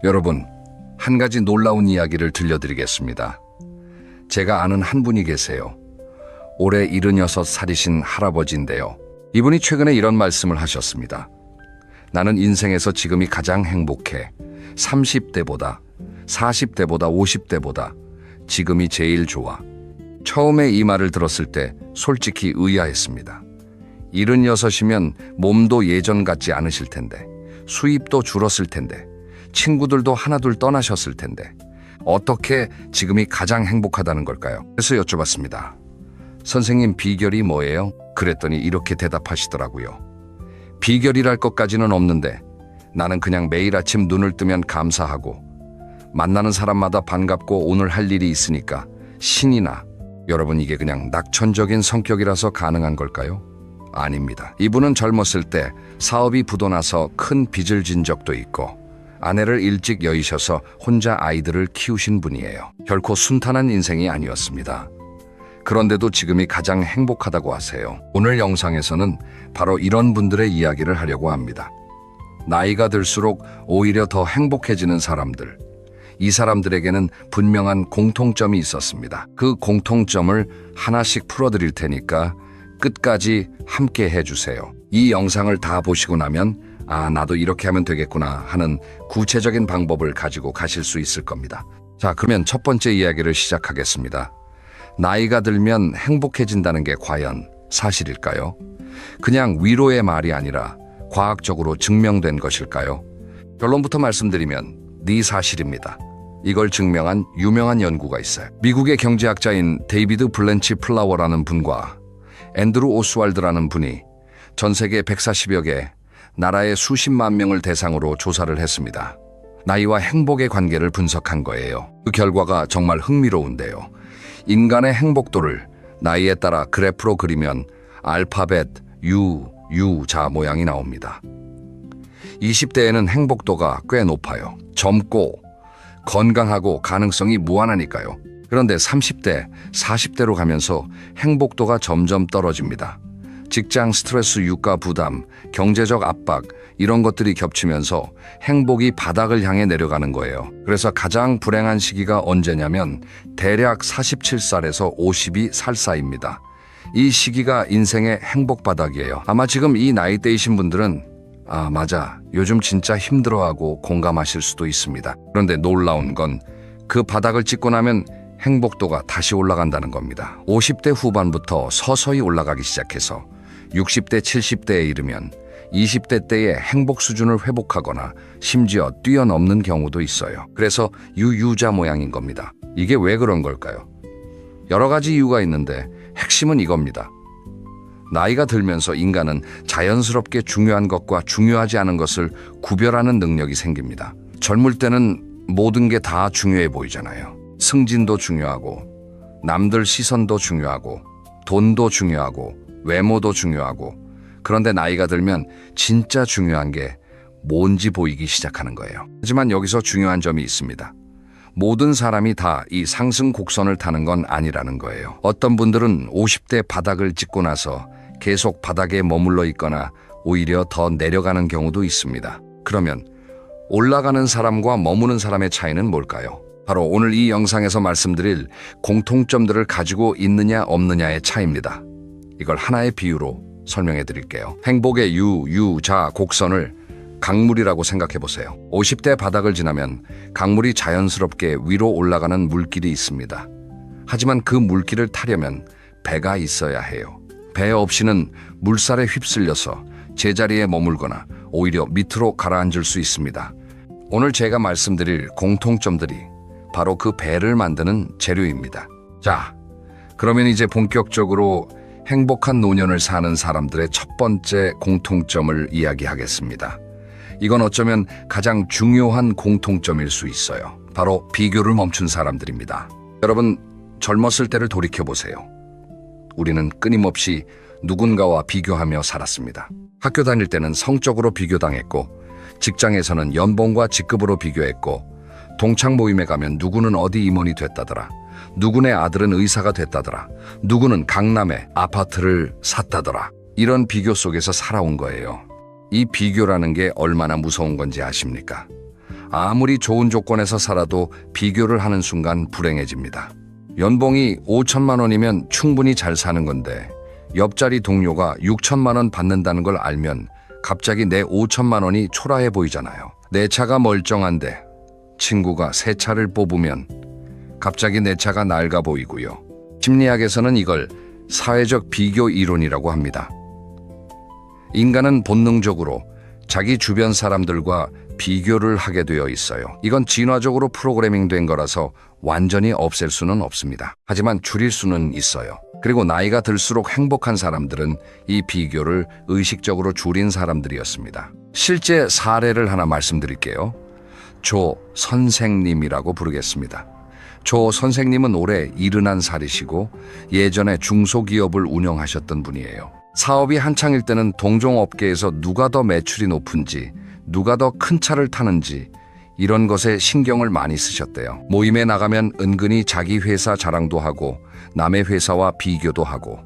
여러분, 한 가지 놀라운 이야기를 들려드리겠습니다. 제가 아는 한 분이 계세요. 올해 76살이신 할아버지인데요. 이분이 최근에 이런 말씀을 하셨습니다. 나는 인생에서 지금이 가장 행복해. 30대보다, 40대보다, 50대보다 지금이 제일 좋아. 처음에 이 말을 들었을 때 솔직히 의아했습니다. 76이면 몸도 예전 같지 않으실 텐데, 수입도 줄었을 텐데, 친구들도 하나둘 떠나셨을 텐데 어떻게 지금이 가장 행복하다는 걸까요? 그래서 여쭤봤습니다. 선생님, 비결이 뭐예요? 그랬더니 이렇게 대답하시더라고요. 비결이랄 것까지는 없는데 나는 그냥 매일 아침 눈을 뜨면 감사하고 만나는 사람마다 반갑고 오늘 할 일이 있으니까 신이 나. 여러분, 이게 그냥 낙천적인 성격이라서 가능한 걸까요? 아닙니다. 이분은 젊었을 때 사업이 부도나서 큰 빚을 진 적도 있고 아내를 일찍 여의셔서 혼자 아이들을 키우신 분이에요. 결코 순탄한 인생이 아니었습니다. 그런데도 지금이 가장 행복하다고 하세요. 오늘 영상에서는 바로 이런 분들의 이야기를 하려고 합니다. 나이가 들수록 오히려 더 행복해지는 사람들. 이 사람들에게는 분명한 공통점이 있었습니다. 그 공통점을 하나씩 풀어드릴 테니까 끝까지 함께 해주세요. 이 영상을 다 보시고 나면 나도 이렇게 하면 되겠구나 하는 구체적인 방법을 가지고 가실 수 있을 겁니다. 자, 그러면 첫 번째 이야기를 시작하겠습니다. 나이가 들면 행복해진다는 게 과연 사실일까요? 그냥 위로의 말이 아니라 과학적으로 증명된 것일까요? 결론부터 말씀드리면 네 사실입니다. 이걸 증명한 유명한 연구가 있어요. 미국의 경제학자인 데이비드 블렌치 플라워라는 분과 앤드루 오스왈드라는 분이 전 세계 140여 개 나라의 수십만 명을 대상으로 조사를 했습니다. 나이와 행복의 관계를 분석한 거예요. 그 결과가 정말 흥미로운데요. 인간의 행복도를 나이에 따라 그래프로 그리면 알파벳 U자 모양이 나옵니다. 20대에는 행복도가 꽤 높아요. 젊고 건강하고 가능성이 무한하니까요. 그런데 30대, 40대로 가면서 행복도가 점점 떨어집니다. 직장 스트레스, 유가 부담, 경제적 압박 이런 것들이 겹치면서 행복이 바닥을 향해 내려가는 거예요. 그래서 가장 불행한 시기가 언제냐면 대략 47살에서 52살 사이입니다. 이 시기가 인생의 행복 바닥이에요. 아마 지금 이 나이대이신 분들은 맞아, 요즘 진짜 힘들어하고 공감하실 수도 있습니다. 그런데 놀라운 건 그 바닥을 찍고 나면 행복도가 다시 올라간다는 겁니다. 50대 후반부터 서서히 올라가기 시작해서 60대, 70대에 이르면 20대 때의 행복 수준을 회복하거나 심지어 뛰어넘는 경우도 있어요. 그래서 U자 모양인 겁니다. 이게 왜 그런 걸까요? 여러 가지 이유가 있는데 핵심은 이겁니다. 나이가 들면서 인간은 자연스럽게 중요한 것과 중요하지 않은 것을 구별하는 능력이 생깁니다. 젊을 때는 모든 게 다 중요해 보이잖아요. 승진도 중요하고, 남들 시선도 중요하고, 돈도 중요하고, 외모도 중요하고. 그런데 나이가 들면 진짜 중요한 게 뭔지 보이기 시작하는 거예요. 하지만 여기서 중요한 점이 있습니다. 모든 사람이 다 이 상승 곡선을 타는 건 아니라는 거예요. 어떤 분들은 50대 바닥을 찍고 나서 계속 바닥에 머물러 있거나 오히려 더 내려가는 경우도 있습니다. 그러면 올라가는 사람과 머무는 사람의 차이는 뭘까요? 바로 오늘 이 영상에서 말씀드릴 공통점들을 가지고 있느냐 없느냐의 차이입니다. 이걸 하나의 비유로 설명해 드릴게요. 행복의 U자 곡선을 강물이라고 생각해 보세요. 50대 바닥을 지나면 강물이 자연스럽게 위로 올라가는 물길이 있습니다. 하지만 그 물길을 타려면 배가 있어야 해요. 배 없이는 물살에 휩쓸려서 제자리에 머물거나 오히려 밑으로 가라앉을 수 있습니다. 오늘 제가 말씀드릴 공통점들이 바로 그 배를 만드는 재료입니다. 자, 그러면 이제 본격적으로 행복한 노년을 사는 사람들의 첫 번째 공통점을 이야기하겠습니다. 이건 어쩌면 가장 중요한 공통점일 수 있어요. 바로 비교를 멈춘 사람들입니다. 여러분, 젊었을 때를 돌이켜보세요. 우리는 끊임없이 누군가와 비교하며 살았습니다. 학교 다닐 때는 성적으로 비교당했고, 직장에서는 연봉과 직급으로 비교했고, 동창 모임에 가면 누구는 어디 임원이 됐다더라, 누구네 아들은 의사가 됐다더라, 누구는 강남에 아파트를 샀다더라. 이런 비교 속에서 살아온 거예요. 이 비교라는 게 얼마나 무서운 건지 아십니까? 아무리 좋은 조건에서 살아도 비교를 하는 순간 불행해집니다. 연봉이 5천만 원이면 충분히 잘 사는 건데 옆자리 동료가 6천만 원 받는다는 걸 알면 갑자기 내 5천만 원이 초라해 보이잖아요. 내 차가 멀쩡한데 친구가 새 차를 뽑으면 갑자기 내 차가 낡아 보이고요. 심리학에서는 이걸 사회적 비교 이론이라고 합니다. 인간은 본능적으로 자기 주변 사람들과 비교를 하게 되어 있어요. 이건 진화적으로 프로그래밍된 거라서 완전히 없앨 수는 없습니다. 하지만 줄일 수는 있어요. 그리고 나이가 들수록 행복한 사람들은 이 비교를 의식적으로 줄인 사람들이었습니다. 실제 사례를 하나 말씀드릴게요. 조 선생님이라고 부르겠습니다. 조 선생님은 올해 71살이시고 예전에 중소기업을 운영하셨던 분이에요. 사업이 한창일 때는 동종업계에서 누가 더 매출이 높은지, 누가 더 큰 차를 타는지 이런 것에 신경을 많이 쓰셨대요. 모임에 나가면 은근히 자기 회사 자랑도 하고 남의 회사와 비교도 하고.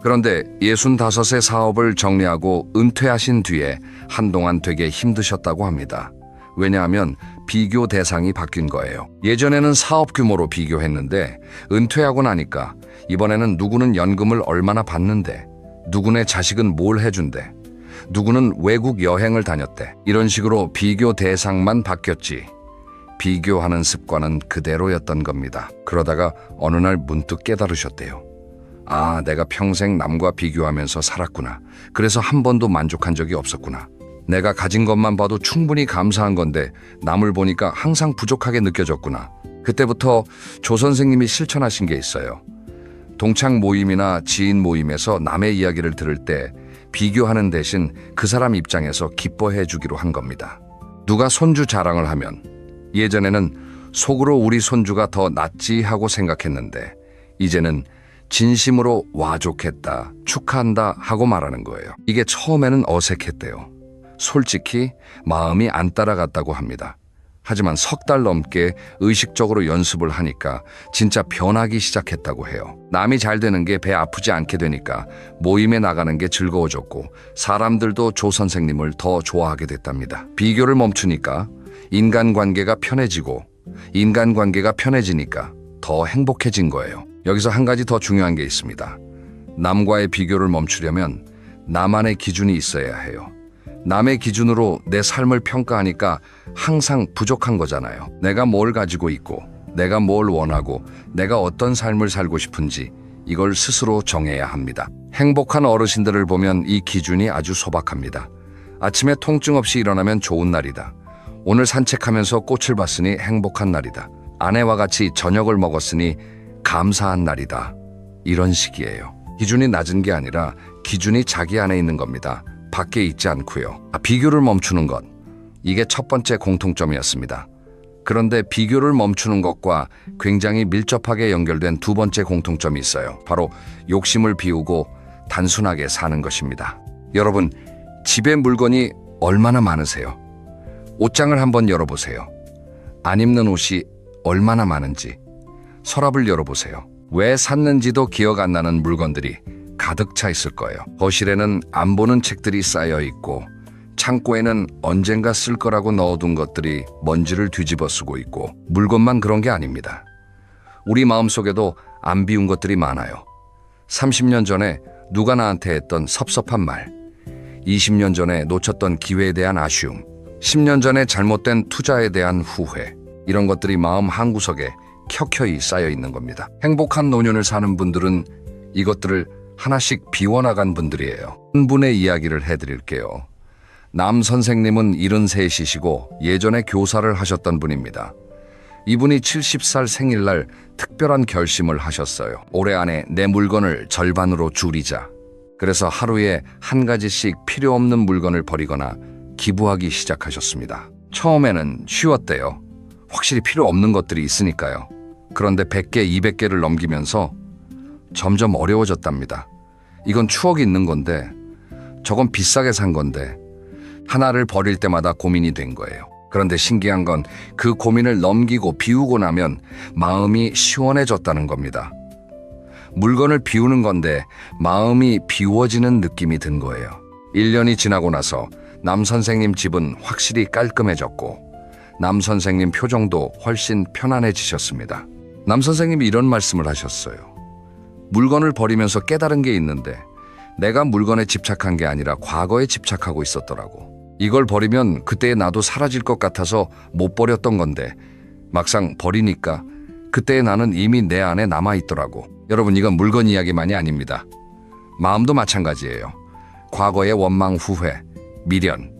그런데 65세 사업을 정리하고 은퇴하신 뒤에 한동안 되게 힘드셨다고 합니다. 왜냐하면 비교 대상이 바뀐 거예요. 예전에는 사업 규모로 비교했는데 은퇴하고 나니까 이번에는 누구는 연금을 얼마나 받는데, 누구네 자식은 뭘 해준대, 누구는 외국 여행을 다녔대. 이런 식으로 비교 대상만 바뀌었지 비교하는 습관은 그대로였던 겁니다. 그러다가 어느 날 문득 깨달으셨대요. 아, 내가 평생 남과 비교하면서 살았구나. 그래서 한 번도 만족한 적이 없었구나. 내가 가진 것만 봐도 충분히 감사한 건데 남을 보니까 항상 부족하게 느껴졌구나. 그때부터 조 선생님이 실천하신 게 있어요. 동창 모임이나 지인 모임에서 남의 이야기를 들을 때 비교하는 대신 그 사람 입장에서 기뻐해 주기로 한 겁니다. 누가 손주 자랑을 하면 예전에는 속으로 우리 손주가 더 낫지 하고 생각했는데 이제는 진심으로 와 좋겠다, 축하한다 하고 말하는 거예요. 이게 처음에는 어색했대요. 솔직히 마음이 안 따라갔다고 합니다. 하지만 석 달 넘게 의식적으로 연습을 하니까 진짜 변하기 시작했다고 해요. 남이 잘 되는 게 배 아프지 않게 되니까 모임에 나가는 게 즐거워졌고 사람들도 조 선생님을 더 좋아하게 됐답니다. 비교를 멈추니까 인간관계가 편해지고 인간관계가 편해지니까 더 행복해진 거예요. 여기서 한 가지 더 중요한 게 있습니다. 남과의 비교를 멈추려면 나만의 기준이 있어야 해요. 남의 기준으로 내 삶을 평가하니까 항상 부족한 거잖아요. 내가 뭘 가지고 있고, 내가 뭘 원하고, 내가 어떤 삶을 살고 싶은지 이걸 스스로 정해야 합니다. 행복한 어르신들을 보면 이 기준이 아주 소박합니다. 아침에 통증 없이 일어나면 좋은 날이다. 오늘 산책하면서 꽃을 봤으니 행복한 날이다. 아내와 같이 저녁을 먹었으니 감사한 날이다. 이런 식이에요. 기준이 낮은 게 아니라 기준이 자기 안에 있는 겁니다. 밖에 있지 않고요. 비교를 멈추는 것, 이게 첫 번째 공통점이었습니다. 그런데 비교를 멈추는 것과 굉장히 밀접하게 연결된 두 번째 공통점이 있어요. 바로 욕심을 비우고 단순하게 사는 것입니다. 여러분, 집에 물건이 얼마나 많으세요? 옷장을 한번 열어보세요. 안 입는 옷이 얼마나 많은지. 서랍을 열어보세요. 왜 샀는지도 기억 안 나는 물건들이 가득 차 있을 거예요. 거실에는 안 보는 책들이 쌓여 있고 창고에는 언젠가 쓸 거라고 넣어둔 것들이 먼지를 뒤집어 쓰고 있고 물건만 그런 게 아닙니다. 우리 마음속에도 안 비운 것들이 많아요. 30년 전에 누가 나한테 했던 섭섭한 말, 20년 전에 놓쳤던 기회에 대한 아쉬움, 10년 전에 잘못된 투자에 대한 후회, 이런 것들이 마음 한구석에 켜켜이 쌓여 있는 겁니다. 행복한 노년을 사는 분들은 이것들을 하나씩 비워나간 분들이에요. 한 분의 이야기를 해드릴게요. 남 선생님은 73이시고 예전에 교사를 하셨던 분입니다. 이분이 70살 생일날 특별한 결심을 하셨어요. 올해 안에 내 물건을 절반으로 줄이자. 그래서 하루에 한 가지씩 필요 없는 물건을 버리거나 기부하기 시작하셨습니다. 처음에는 쉬웠대요. 확실히 필요 없는 것들이 있으니까요. 그런데 100개, 200개를 넘기면서 점점 어려워졌답니다. 이건 추억이 있는 건데, 저건 비싸게 산 건데, 하나를 버릴 때마다 고민이 된 거예요. 그런데 신기한 건 그 고민을 넘기고 비우고 나면 마음이 시원해졌다는 겁니다. 물건을 비우는 건데 마음이 비워지는 느낌이 든 거예요. 1년이 지나고 나서 남 선생님 집은 확실히 깔끔해졌고 남 선생님 표정도 훨씬 편안해지셨습니다. 남 선생님이 이런 말씀을 하셨어요. 물건을 버리면서 깨달은 게 있는데 내가 물건에 집착한 게 아니라 과거에 집착하고 있었더라고. 이걸 버리면 그때의 나도 사라질 것 같아서 못 버렸던 건데 막상 버리니까 그때의 나는 이미 내 안에 남아있더라고. 여러분, 이건 물건 이야기만이 아닙니다. 마음도 마찬가지예요. 과거의 원망, 후회, 미련,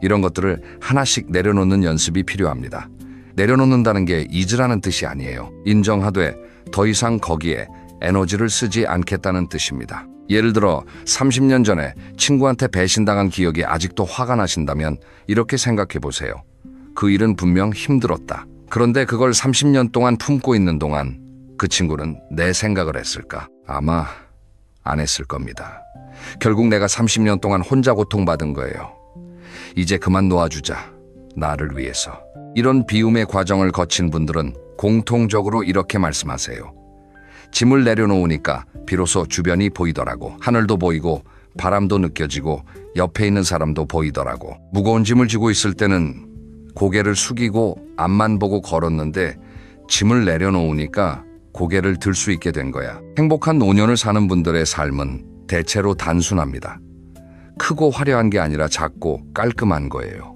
이런 것들을 하나씩 내려놓는 연습이 필요합니다. 내려놓는다는 게 잊으라는 뜻이 아니에요. 인정하되 더 이상 거기에 에너지를 쓰지 않겠다는 뜻입니다. 예를 들어 30년 전에 친구한테 배신당한 기억이 아직도 화가 나신다면 이렇게 생각해 보세요. 그 일은 분명 힘들었다. 그런데 그걸 30년 동안 품고 있는 동안 그 친구는 내 생각을 했을까? 아마 안 했을 겁니다. 결국 내가 30년 동안 혼자 고통받은 거예요. 이제 그만 놓아주자. 나를 위해서. 이런 비움의 과정을 거친 분들은 공통적으로 이렇게 말씀하세요. 짐을 내려놓으니까 비로소 주변이 보이더라고. 하늘도 보이고 바람도 느껴지고 옆에 있는 사람도 보이더라고. 무거운 짐을 지고 있을 때는 고개를 숙이고 앞만 보고 걸었는데 짐을 내려놓으니까 고개를 들 수 있게 된 거야. 행복한 노년을 사는 분들의 삶은 대체로 단순합니다. 크고 화려한 게 아니라 작고 깔끔한 거예요.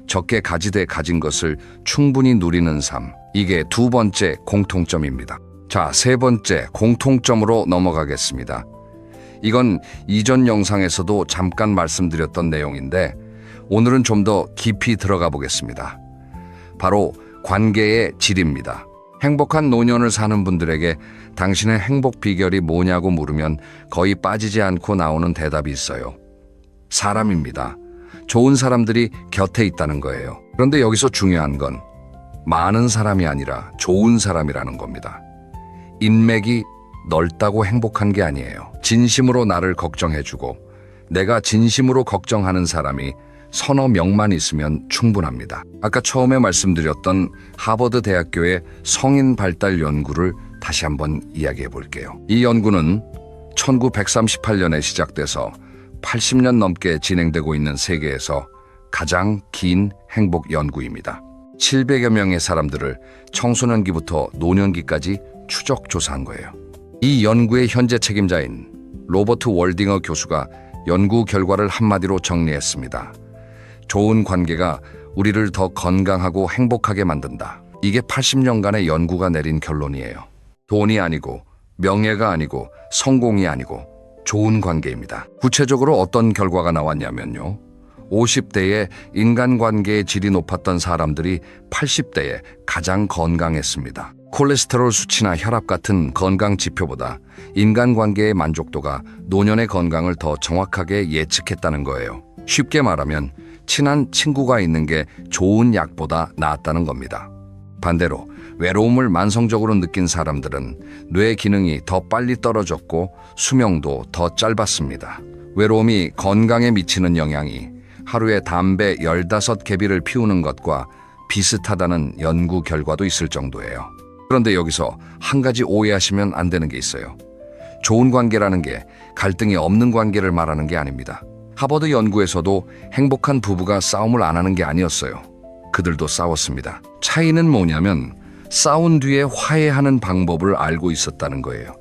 적게 가지되 가진 것을 충분히 누리는 삶. 이게 두 번째 공통점입니다. 자, 세 번째 공통점으로 넘어가겠습니다. 이건 이전 영상에서도 잠깐 말씀드렸던 내용인데 오늘은 좀 더 깊이 들어가 보겠습니다. 바로 관계의 질입니다. 행복한 노년을 사는 분들에게 당신의 행복 비결이 뭐냐고 물으면 거의 빠지지 않고 나오는 대답이 있어요. 사람입니다. 좋은 사람들이 곁에 있다는 거예요. 그런데 여기서 중요한 건 많은 사람이 아니라 좋은 사람이라는 겁니다. 인맥이 넓다고 행복한 게 아니에요. 진심으로 나를 걱정해주고 내가 진심으로 걱정하는 사람이 서너 명만 있으면 충분합니다. 아까 처음에 말씀드렸던 하버드 대학교의 성인 발달 연구를 다시 한번 이야기해 볼게요. 이 연구는 1938년에 시작돼서 80년 넘게 진행되고 있는 세계에서 가장 긴 행복 연구입니다. 700여 명의 사람들을 청소년기부터 노년기까지 추적 조사한 거예요. 이 연구의 현재 책임자인 로버트 월딩어 교수가 연구 결과를 한마디로 정리했습니다. 좋은 관계가 우리를 더 건강하고 행복하게 만든다. 이게 80년간의 연구가 내린 결론이에요. 돈이 아니고 명예가 아니고 성공이 아니고 좋은 관계입니다. 구체적으로 어떤 결과가 나왔냐면요. 50대에 인간관계의 질이 높았던 사람들이 80대에 가장 건강했습니다. 콜레스테롤 수치나 혈압 같은 건강 지표보다 인간관계의 만족도가 노년의 건강을 더 정확하게 예측했다는 거예요. 쉽게 말하면 친한 친구가 있는 게 좋은 약보다 낫다는 겁니다. 반대로 외로움을 만성적으로 느낀 사람들은 뇌 기능이 더 빨리 떨어졌고 수명도 더 짧았습니다. 외로움이 건강에 미치는 영향이 하루에 담배 15개비를 피우는 것과 비슷하다는 연구 결과도 있을 정도예요. 그런데 여기서 한 가지 오해하시면 안 되는 게 있어요. 좋은 관계라는 게 갈등이 없는 관계를 말하는 게 아닙니다. 하버드 연구에서도 행복한 부부가 싸움을 안 하는 게 아니었어요. 그들도 싸웠습니다. 차이는 뭐냐면 싸운 뒤에 화해하는 방법을 알고 있었다는 거예요.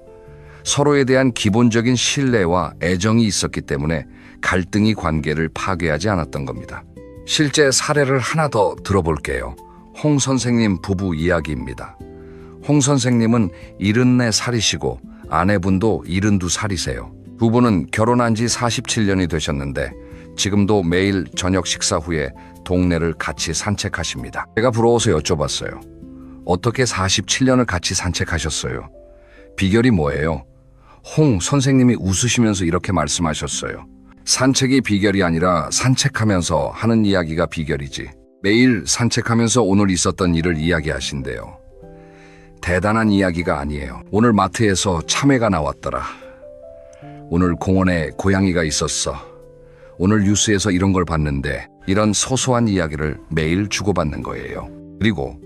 서로에 대한 기본적인 신뢰와 애정이 있었기 때문에 갈등이 관계를 파괴하지 않았던 겁니다. 실제 사례를 하나 더 들어볼게요. 홍 선생님 부부 이야기입니다. 홍 선생님은 74살이시고 아내분도 72살이세요. 부부는 결혼한 지 47년이 되셨는데 지금도 매일 저녁 식사 후에 동네를 같이 산책하십니다. 제가 부러워서 여쭤봤어요. 어떻게 47년을 같이 산책하셨어요? 비결이 뭐예요? 홍 선생님이 웃으시면서 이렇게 말씀하셨어요. 산책이 비결이 아니라 산책하면서 하는 이야기가 비결이지. 매일 산책하면서 오늘 있었던 일을 이야기하신대요. 대단한 이야기가 아니에요. 오늘 마트에서 참외가 나왔더라. 오늘 공원에 고양이가 있었어. 오늘 뉴스에서 이런 걸 봤는데, 이런 소소한 이야기를 매일 주고받는 거예요. 그리고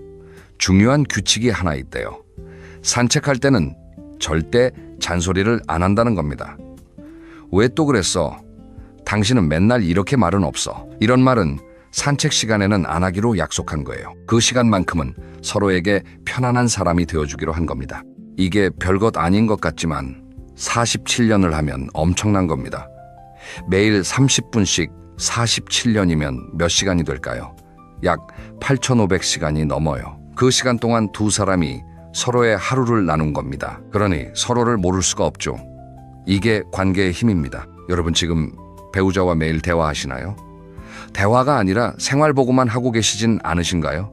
중요한 규칙이 하나 있대요. 산책할 때는 절대 잔소리를 안 한다는 겁니다. 왜 또 그랬어? 당신은 맨날 이렇게 말은 없어. 이런 말은 산책 시간에는 안 하기로 약속한 거예요. 그 시간만큼은 서로에게 편안한 사람이 되어주기로 한 겁니다. 이게 별것 아닌 것 같지만 47년을 하면 엄청난 겁니다. 매일 30분씩 47년이면 몇 시간이 될까요? 약 8,500시간이 넘어요. 그 시간 동안 두 사람이 서로의 하루를 나눈 겁니다. 그러니 서로를 모를 수가 없죠. 이게 관계의 힘입니다. 여러분 지금 배우자와 매일 대화하시나요? 대화가 아니라 생활보고만 하고 계시진 않으신가요?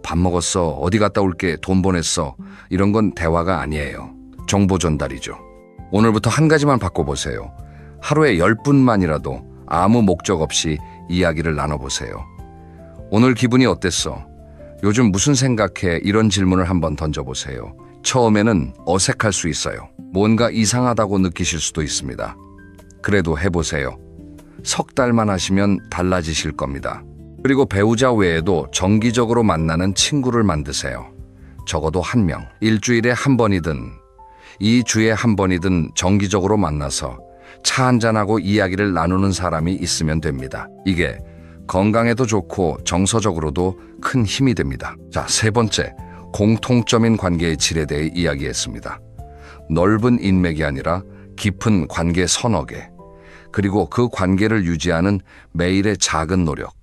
밥 먹었어, 어디 갔다 올게, 돈 보냈어, 이런 건 대화가 아니에요. 정보 전달이죠. 오늘부터 한 가지만 바꿔보세요. 하루에 10분만이라도 아무 목적 없이 이야기를 나눠보세요. 오늘 기분이 어땠어? 요즘 무슨 생각해? 이런 질문을 한번 던져보세요. 처음에는 어색할 수 있어요. 뭔가 이상하다고 느끼실 수도 있습니다. 그래도 해보세요. 석 달만 하시면 달라지실 겁니다. 그리고 배우자 외에도 정기적으로 만나는 친구를 만드세요. 적어도 한 명, 일주일에 한 번이든 2주에 한 번이든 정기적으로 만나서 차 한잔하고 이야기를 나누는 사람이 있으면 됩니다. 이게 건강에도 좋고 정서적으로도 큰 힘이 됩니다. 자, 세 번째, 공통점인 관계의 질에 대해 이야기했습니다. 넓은 인맥이 아니라 깊은 관계 서너 개, 그리고 그 관계를 유지하는 매일의 작은 노력.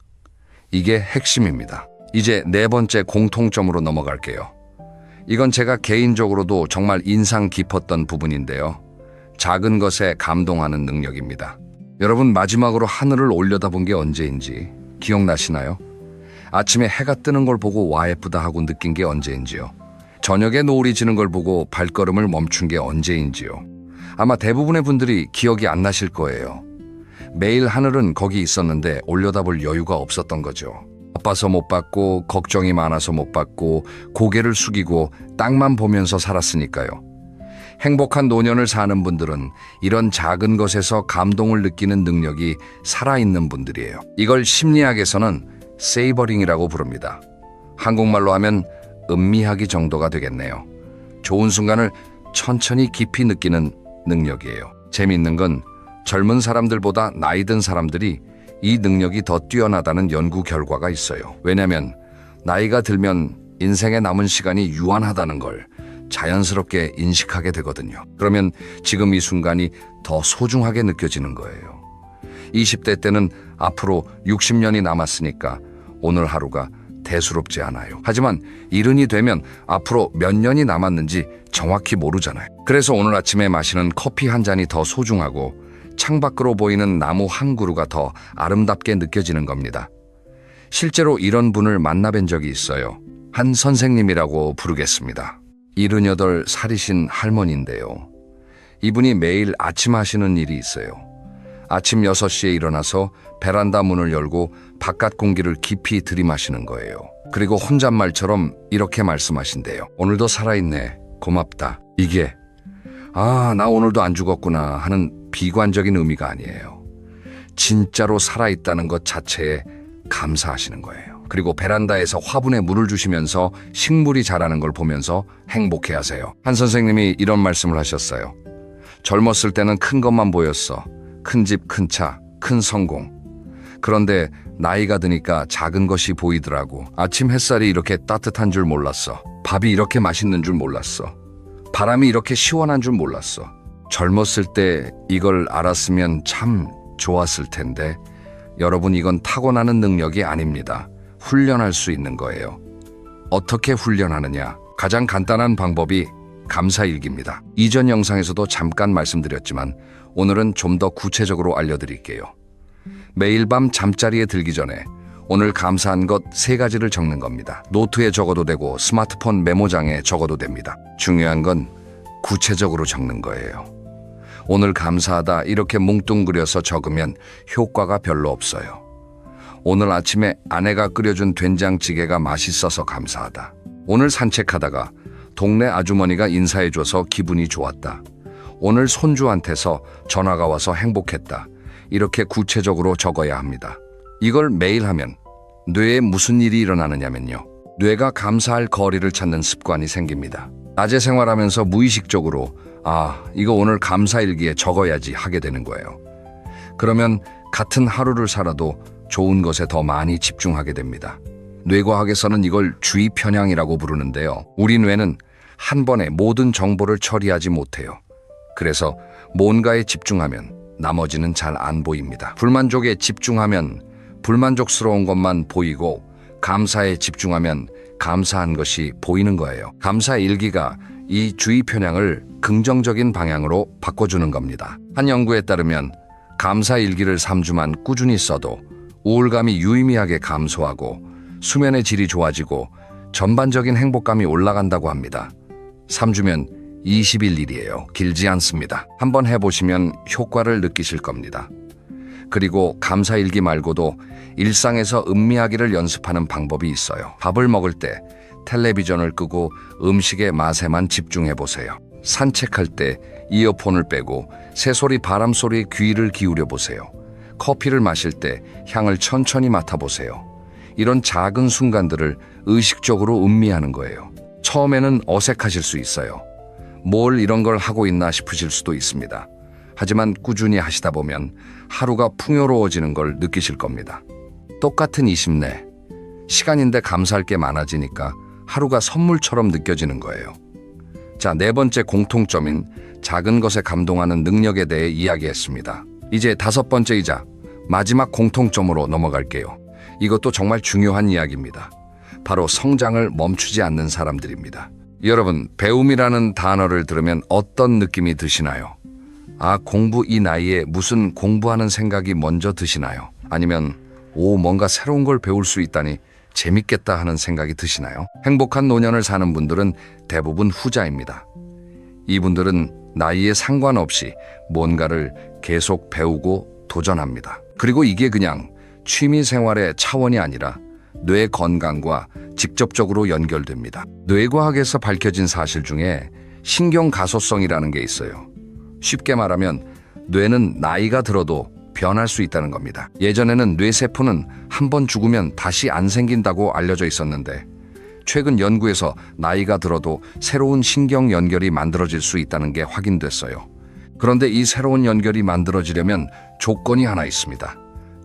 이게 핵심입니다. 이제 네 번째 공통점으로 넘어갈게요. 이건 제가 개인적으로도 정말 인상 깊었던 부분인데요. 작은 것에 감동하는 능력입니다. 여러분 마지막으로 하늘을 올려다본 게 언제인지 기억나시나요? 아침에 해가 뜨는 걸 보고 와 예쁘다 하고 느낀 게 언제인지요? 저녁에 노을이 지는 걸 보고 발걸음을 멈춘 게 언제인지요? 아마 대부분의 분들이 기억이 안 나실 거예요. 매일 하늘은 거기 있었는데 올려다볼 여유가 없었던 거죠. 바빠서 못 봤고 걱정이 많아서 못 봤고 고개를 숙이고 땅만 보면서 살았으니까요. 행복한 노년을 사는 분들은 이런 작은 것에서 감동을 느끼는 능력이 살아있는 분들이에요. 이걸 심리학에서는 세이버링이라고 부릅니다. 한국말로 하면 음미하기 정도가 되겠네요. 좋은 순간을 천천히 깊이 느끼는 능력이에요. 재미있는 건 젊은 사람들보다 나이 든 사람들이 이 능력이 더 뛰어나다는 연구 결과가 있어요. 왜냐하면 나이가 들면 인생에 남은 시간이 유한하다는 걸 자연스럽게 인식하게 되거든요. 그러면 지금 이 순간이 더 소중하게 느껴지는 거예요. 20대 때는 앞으로 60년이 남았으니까 오늘 하루가 대수롭지 않아요. 하지만 70이 되면 앞으로 몇 년이 남았는지 정확히 모르잖아요. 그래서 오늘 아침에 마시는 커피 한 잔이 더 소중하고 창밖으로 보이는 나무 한 그루가 더 아름답게 느껴지는 겁니다. 실제로 이런 분을 만나뵌 적이 있어요. 한 선생님이라고 부르겠습니다. 78살이신 할머니인데요. 이분이 매일 아침 하시는 일이 있어요. 아침 6시에 일어나서 베란다 문을 열고 바깥 공기를 깊이 들이마시는 거예요. 그리고 혼잣말처럼 이렇게 말씀하신대요. 오늘도 살아있네. 고맙다. 이게 나 오늘도 안 죽었구나 하는 비관적인 의미가 아니에요. 진짜로 살아있다는 것 자체에 감사하시는 거예요. 그리고 베란다에서 화분에 물을 주시면서 식물이 자라는 걸 보면서 행복해하세요. 한 선생님이 이런 말씀을 하셨어요. 젊었을 때는 큰 것만 보였어. 큰 집, 큰 차, 큰 성공. 그런데 나이가 드니까 작은 것이 보이더라고. 아침 햇살이 이렇게 따뜻한 줄 몰랐어. 밥이 이렇게 맛있는 줄 몰랐어. 바람이 이렇게 시원한 줄 몰랐어. 젊었을 때 이걸 알았으면 참 좋았을 텐데 여러분 이건 타고나는 능력이 아닙니다. 훈련할 수 있는 거예요. 어떻게 훈련하느냐? 가장 간단한 방법이 감사일기입니다. 이전 영상에서도 잠깐 말씀드렸지만 오늘은 좀 더 구체적으로 알려드릴게요. 매일 밤 잠자리에 들기 전에 오늘 감사한 것 3가지를 적는 겁니다. 노트에 적어도 되고 스마트폰 메모장에 적어도 됩니다. 중요한 건 구체적으로 적는 거예요. 오늘 감사하다 이렇게 뭉뚱그려서 적으면 효과가 별로 없어요. 오늘 아침에 아내가 끓여준 된장찌개가 맛있어서 감사하다. 오늘 산책하다가 동네 아주머니가 인사해줘서 기분이 좋았다. 오늘 손주한테서 전화가 와서 행복했다. 이렇게 구체적으로 적어야 합니다. 이걸 매일 하면 뇌에 무슨 일이 일어나느냐면요. 뇌가 감사할 거리를 찾는 습관이 생깁니다. 낮에 생활하면서 무의식적으로 이거 오늘 감사일기에 적어야지 하게 되는 거예요. 그러면 같은 하루를 살아도 좋은 것에 더 많이 집중하게 됩니다. 뇌과학에서는 이걸 주의 편향이라고 부르는데요. 우리 뇌는 한 번에 모든 정보를 처리하지 못해요. 그래서 뭔가에 집중하면 나머지는 잘 안 보입니다. 불만족에 집중하면 불만족스러운 것만 보이고, 감사에 집중하면 감사한 것이 보이는 거예요. 감사 일기가 이 주의 편향을 긍정적인 방향으로 바꿔주는 겁니다. 한 연구에 따르면 감사 일기를 3주만 꾸준히 써도 우울감이 유의미하게 감소하고 수면의 질이 좋아지고 전반적인 행복감이 올라간다고 합니다. 3주면 20일 일이에요. 길지 않습니다. 한번 해보시면 효과를 느끼실 겁니다. 그리고 감사일기 말고도 일상에서 음미하기를 연습하는 방법이 있어요. 밥을 먹을 때 텔레비전을 끄고 음식의 맛에만 집중해 보세요. 산책할 때 이어폰을 빼고 새소리, 바람소리에 귀를 기울여 보세요. 커피를 마실 때 향을 천천히 맡아보세요. 이런 작은 순간들을 의식적으로 음미하는 거예요. 처음에는 어색하실 수 있어요. 뭘 이런 걸 하고 있나 싶으실 수도 있습니다. 하지만 꾸준히 하시다 보면 하루가 풍요로워지는 걸 느끼실 겁니다. 똑같은 20내, 시간인데 감사할 게 많아지니까 하루가 선물처럼 느껴지는 거예요. 자, 네 번째 공통점인 작은 것에 감동하는 능력에 대해 이야기했습니다. 이제 다섯 번째이자 마지막 공통점으로 넘어갈게요. 이것도 정말 중요한 이야기입니다. 바로 성장을 멈추지 않는 사람들입니다. 여러분, 배움이라는 단어를 들으면 어떤 느낌이 드시나요? 아, 공부 이 나이에 무슨 공부하는 생각이 먼저 드시나요? 아니면 뭔가 새로운 걸 배울 수 있다니 재밌겠다 하는 생각이 드시나요? 행복한 노년을 사는 분들은 대부분 후자입니다. 이분들은 나이에 상관없이 뭔가를 계속 배우고 도전합니다. 그리고 이게 그냥 취미 생활의 차원이 아니라 뇌 건강과 직접적으로 연결됩니다. 뇌과학에서 밝혀진 사실 중에 신경가소성이라는 게 있어요. 쉽게 말하면 뇌는 나이가 들어도 변할 수 있다는 겁니다. 예전에는 뇌세포는 한 번 죽으면 다시 안 생긴다고 알려져 있었는데, 최근 연구에서 나이가 들어도 새로운 신경 연결이 만들어질 수 있다는 게 확인됐어요. 그런데 이 새로운 연결이 만들어지려면 조건이 하나 있습니다.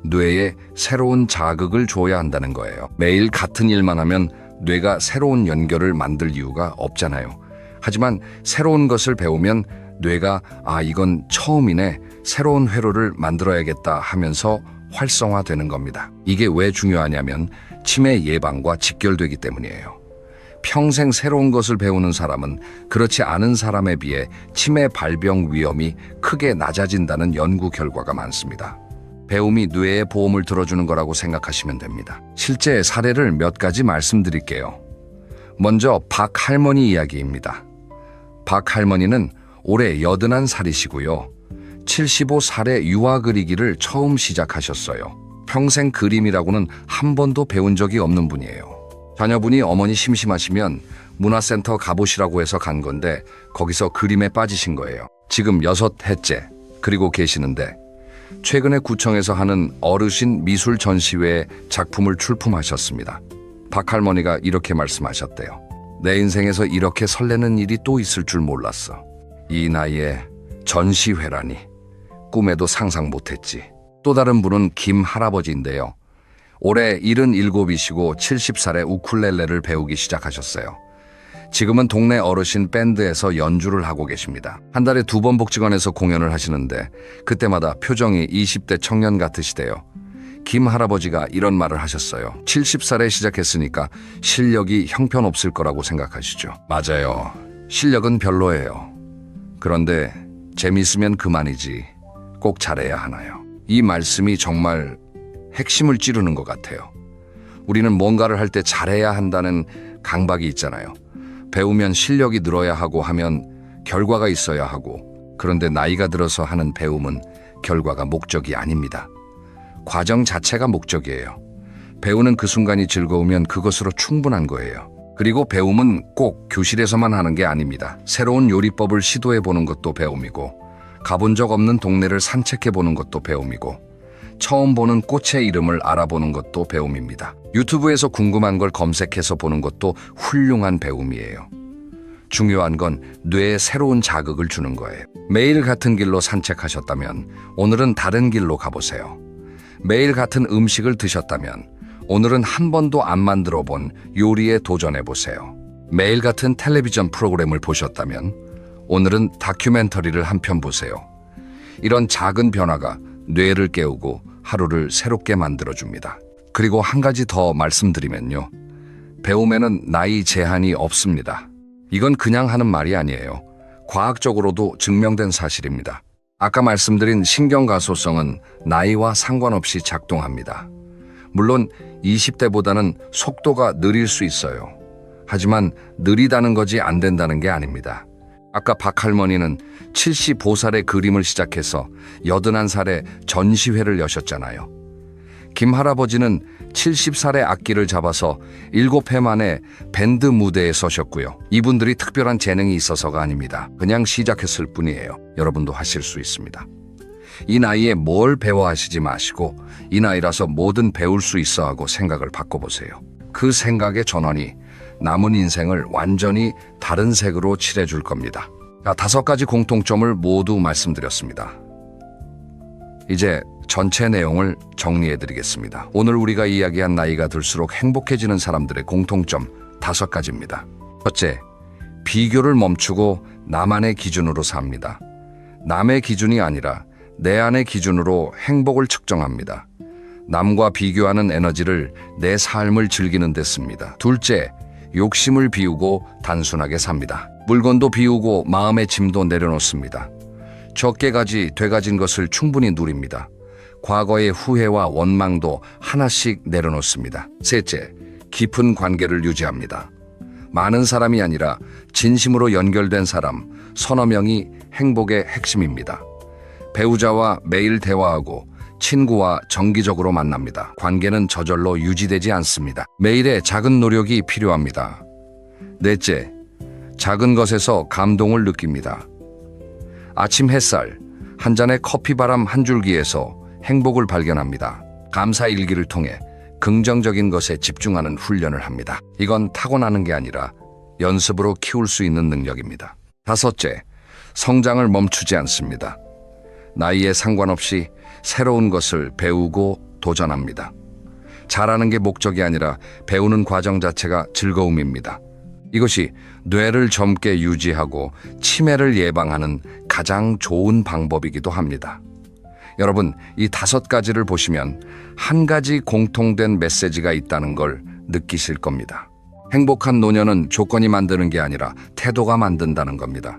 뇌에 새로운 자극을 줘야 한다는 거예요. 매일 같은 일만 하면 뇌가 새로운 연결을 만들 이유가 없잖아요. 하지만 새로운 것을 배우면 뇌가 이건 처음이네, 새로운 회로를 만들어야겠다 하면서 활성화되는 겁니다. 이게 왜 중요하냐면 치매 예방과 직결되기 때문이에요. 평생 새로운 것을 배우는 사람은 그렇지 않은 사람에 비해 치매 발병 위험이 크게 낮아진다는 연구 결과가 많습니다. 배움이 뇌의 보험을 들어주는 거라고 생각하시면 됩니다. 실제 사례를 몇 가지 말씀드릴게요. 먼저 박 할머니 이야기입니다. 박 할머니는 올해 81살이시고요. 75살에 유화 그리기를 처음 시작하셨어요. 평생 그림이라고는 한 번도 배운 적이 없는 분이에요. 자녀분이 어머니 심심하시면 문화센터 가보시라고 해서 간 건데 거기서 그림에 빠지신 거예요. 지금 6해째 그리고 계시는데 최근에 구청에서 하는 어르신 미술 전시회에 작품을 출품하셨습니다. 박 할머니가 이렇게 말씀하셨대요. 내 인생에서 이렇게 설레는 일이 또 있을 줄 몰랐어. 이 나이에 전시회라니 꿈에도 상상 못했지. 또 다른 분은 김 할아버지인데요. 올해 77이시고 70살에 우쿨렐레를 배우기 시작하셨어요. 지금은 동네 어르신 밴드에서 연주를 하고 계십니다. 한 달에 2번 복지관에서 공연을 하시는데 그때마다 표정이 20대 청년 같으시대요. 김 할아버지가 이런 말을 하셨어요. 70살에 시작했으니까 실력이 형편없을 거라고 생각하시죠? 맞아요. 실력은 별로예요. 그런데 재미있으면 그만이지. 꼭 잘해야 하나요? 이 말씀이 정말 핵심을 찌르는 것 같아요. 우리는 뭔가를 할 때 잘해야 한다는 강박이 있잖아요. 배우면 실력이 늘어야 하고 하면 결과가 있어야 하고, 그런데 나이가 들어서 하는 배움은 결과가 목적이 아닙니다. 과정 자체가 목적이에요. 배우는 그 순간이 즐거우면 그것으로 충분한 거예요. 그리고 배움은 꼭 교실에서만 하는 게 아닙니다. 새로운 요리법을 시도해 보는 것도 배움이고, 가본 적 없는 동네를 산책해 보는 것도 배움이고, 처음 보는 꽃의 이름을 알아보는 것도 배움입니다. 유튜브에서 궁금한 걸 검색해서 보는 것도 훌륭한 배움이에요. 중요한 건 뇌에 새로운 자극을 주는 거예요. 매일 같은 길로 산책하셨다면 오늘은 다른 길로 가보세요. 매일 같은 음식을 드셨다면 오늘은 한 번도 안 만들어 본 요리에 도전해 보세요. 매일 같은 텔레비전 프로그램을 보셨다면 오늘은 다큐멘터리를 한 편 보세요. 이런 작은 변화가 뇌를 깨우고 하루를 새롭게 만들어줍니다. 그리고 한 가지 더 말씀드리면요. 배움에는 나이 제한이 없습니다. 이건 그냥 하는 말이 아니에요. 과학적으로도 증명된 사실입니다. 아까 말씀드린 신경가소성은 나이와 상관없이 작동합니다. 물론 20대보다는 속도가 느릴 수 있어요. 하지만 느리다는 거지 안 된다는 게 아닙니다. 아까 박할머니는 75살에 그림을 시작해서 81살에 전시회를 여셨잖아요. 김할아버지는 70살에 악기를 잡아서 7회 만에 밴드 무대에 서셨고요. 이분들이 특별한 재능이 있어서가 아닙니다. 그냥 시작했을 뿐이에요. 여러분도 하실 수 있습니다. 이 나이에 뭘 배워 하시지 마시고 이 나이라서 뭐든 배울 수 있어 하고 생각을 바꿔보세요. 그 생각의 전환이 남은 인생을 완전히 다른 색으로 칠해줄 겁니다. 5가지 공통점을 모두 말씀드렸습니다. 이제 전체 내용을 정리해드리겠습니다. 오늘 우리가 이야기한 나이가 들수록 행복해지는 사람들의 공통점 5가지입니다. 첫째, 비교를 멈추고 나만의 기준으로 삽니다. 남의 기준이 아니라 내 안의 기준으로 행복을 측정합니다. 남과 비교하는 에너지를 내 삶을 즐기는 데 씁니다. 둘째, 욕심을 비우고 단순하게 삽니다. 물건도 비우고 마음의 짐도 내려놓습니다. 적게 되가진 것을 충분히 누립니다. 과거의 후회와 원망도 하나씩 내려놓습니다. 셋째, 깊은 관계를 유지합니다. 많은 사람이 아니라 진심으로 연결된 사람, 서너 명이 행복의 핵심입니다. 배우자와 매일 대화하고 친구와 정기적으로 만납니다. 관계는 저절로 유지되지 않습니다. 매일의 작은 노력이 필요합니다. 넷째, 작은 것에서 감동을 느낍니다. 아침 햇살, 한 잔의 커피바람 한 줄기에서 행복을 발견합니다. 감사 일기를 통해 긍정적인 것에 집중하는 훈련을 합니다. 이건 타고나는 게 아니라 연습으로 키울 수 있는 능력입니다. 다섯째, 성장을 멈추지 않습니다. 나이에 상관없이 새로운 것을 배우고 도전합니다. 잘하는 게 목적이 아니라 배우는 과정 자체가 즐거움입니다. 이것이 뇌를 젊게 유지하고 치매를 예방하는 가장 좋은 방법이기도 합니다. 여러분, 이 5가지를 보시면 한 가지 공통된 메시지가 있다는 걸 느끼실 겁니다. 행복한 노년은 조건이 만드는 게 아니라 태도가 만든다는 겁니다.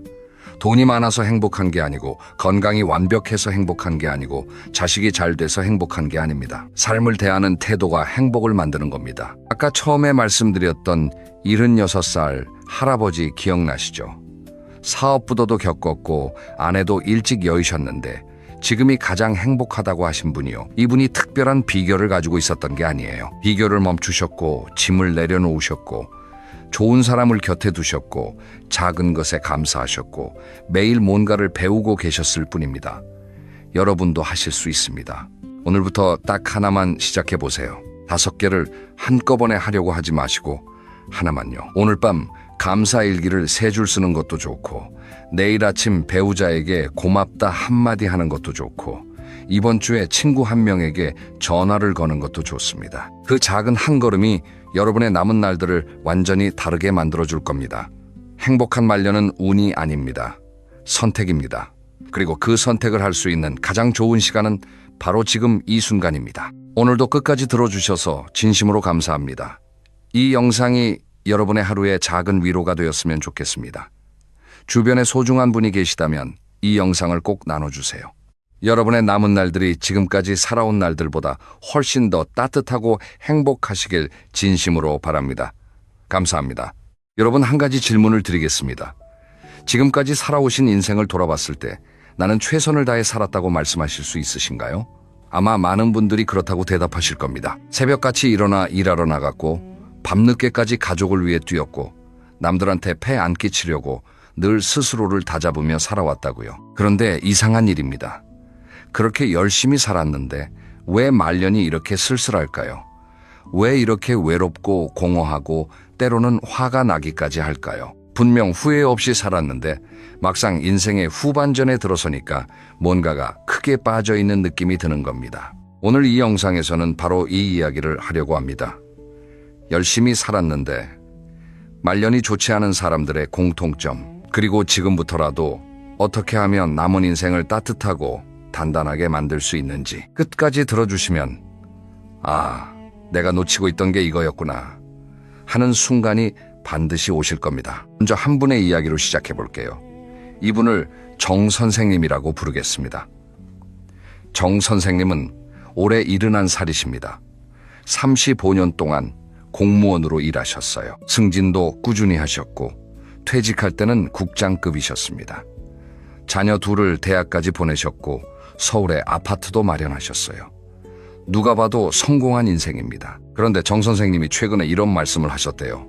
돈이 많아서 행복한 게 아니고 건강이 완벽해서 행복한 게 아니고 자식이 잘 돼서 행복한 게 아닙니다. 삶을 대하는 태도가 행복을 만드는 겁니다. 아까 처음에 말씀드렸던 76살 할아버지 기억나시죠? 사업부도도 겪었고 아내도 일찍 여의셨는데 지금이 가장 행복하다고 하신 분이요. 이분이 특별한 비결을 가지고 있었던 게 아니에요. 비결을 멈추셨고 짐을 내려놓으셨고 좋은 사람을 곁에 두셨고 작은 것에 감사하셨고 매일 뭔가를 배우고 계셨을 뿐입니다. 여러분도 하실 수 있습니다. 오늘부터 딱 하나만 시작해 보세요. 5개를 한꺼번에 하려고 하지 마시고 하나만요. 오늘 밤 감사 일기를 3줄 쓰는 것도 좋고 내일 아침 배우자에게 고맙다 한마디 하는 것도 좋고 이번 주에 친구 한 명에게 전화를 거는 것도 좋습니다. 그 작은 한 걸음이 여러분의 남은 날들을 완전히 다르게 만들어줄 겁니다. 행복한 말년은 운이 아닙니다. 선택입니다. 그리고 그 선택을 할 수 있는 가장 좋은 시간은 바로 지금 이 순간입니다. 오늘도 끝까지 들어주셔서 진심으로 감사합니다. 이 영상이 여러분의 하루에 작은 위로가 되었으면 좋겠습니다. 주변에 소중한 분이 계시다면 이 영상을 꼭 나눠주세요. 여러분의 남은 날들이 지금까지 살아온 날들보다 훨씬 더 따뜻하고 행복하시길 진심으로 바랍니다. 감사합니다. 여러분, 한 가지 질문을 드리겠습니다. 지금까지 살아오신 인생을 돌아봤을 때 나는 최선을 다해 살았다고 말씀하실 수 있으신가요? 아마 많은 분들이 그렇다고 대답하실 겁니다. 새벽같이 일어나 일하러 나갔고 밤늦게까지 가족을 위해 뛰었고 남들한테 폐 안 끼치려고 늘 스스로를 다잡으며 살아왔다고요. 그런데 이상한 일입니다. 그렇게 열심히 살았는데 왜 말년이 이렇게 쓸쓸할까요? 왜 이렇게 외롭고 공허하고 때로는 화가 나기까지 할까요? 분명 후회 없이 살았는데 막상 인생의 후반전에 들어서니까 뭔가가 크게 빠져있는 느낌이 드는 겁니다. 오늘 이 영상에서는 바로 이 이야기를 하려고 합니다. 열심히 살았는데 말년이 좋지 않은 사람들의 공통점, 그리고 지금부터라도 어떻게 하면 남은 인생을 따뜻하고 단단하게 만들 수 있는지 끝까지 들어주시면 내가 놓치고 있던 게 이거였구나 하는 순간이 반드시 오실 겁니다. 먼저 한 분의 이야기로 시작해 볼게요. 이분을 정 선생님이라고 부르겠습니다. 정 선생님은 올해 71살이십니다. 35년 동안 공무원으로 일하셨어요. 승진도 꾸준히 하셨고 퇴직할 때는 국장급이셨습니다. 자녀 둘을 대학까지 보내셨고 서울에 아파트도 마련하셨어요. 누가 봐도 성공한 인생입니다. 그런데 정 선생님이 최근에 이런 말씀을 하셨대요.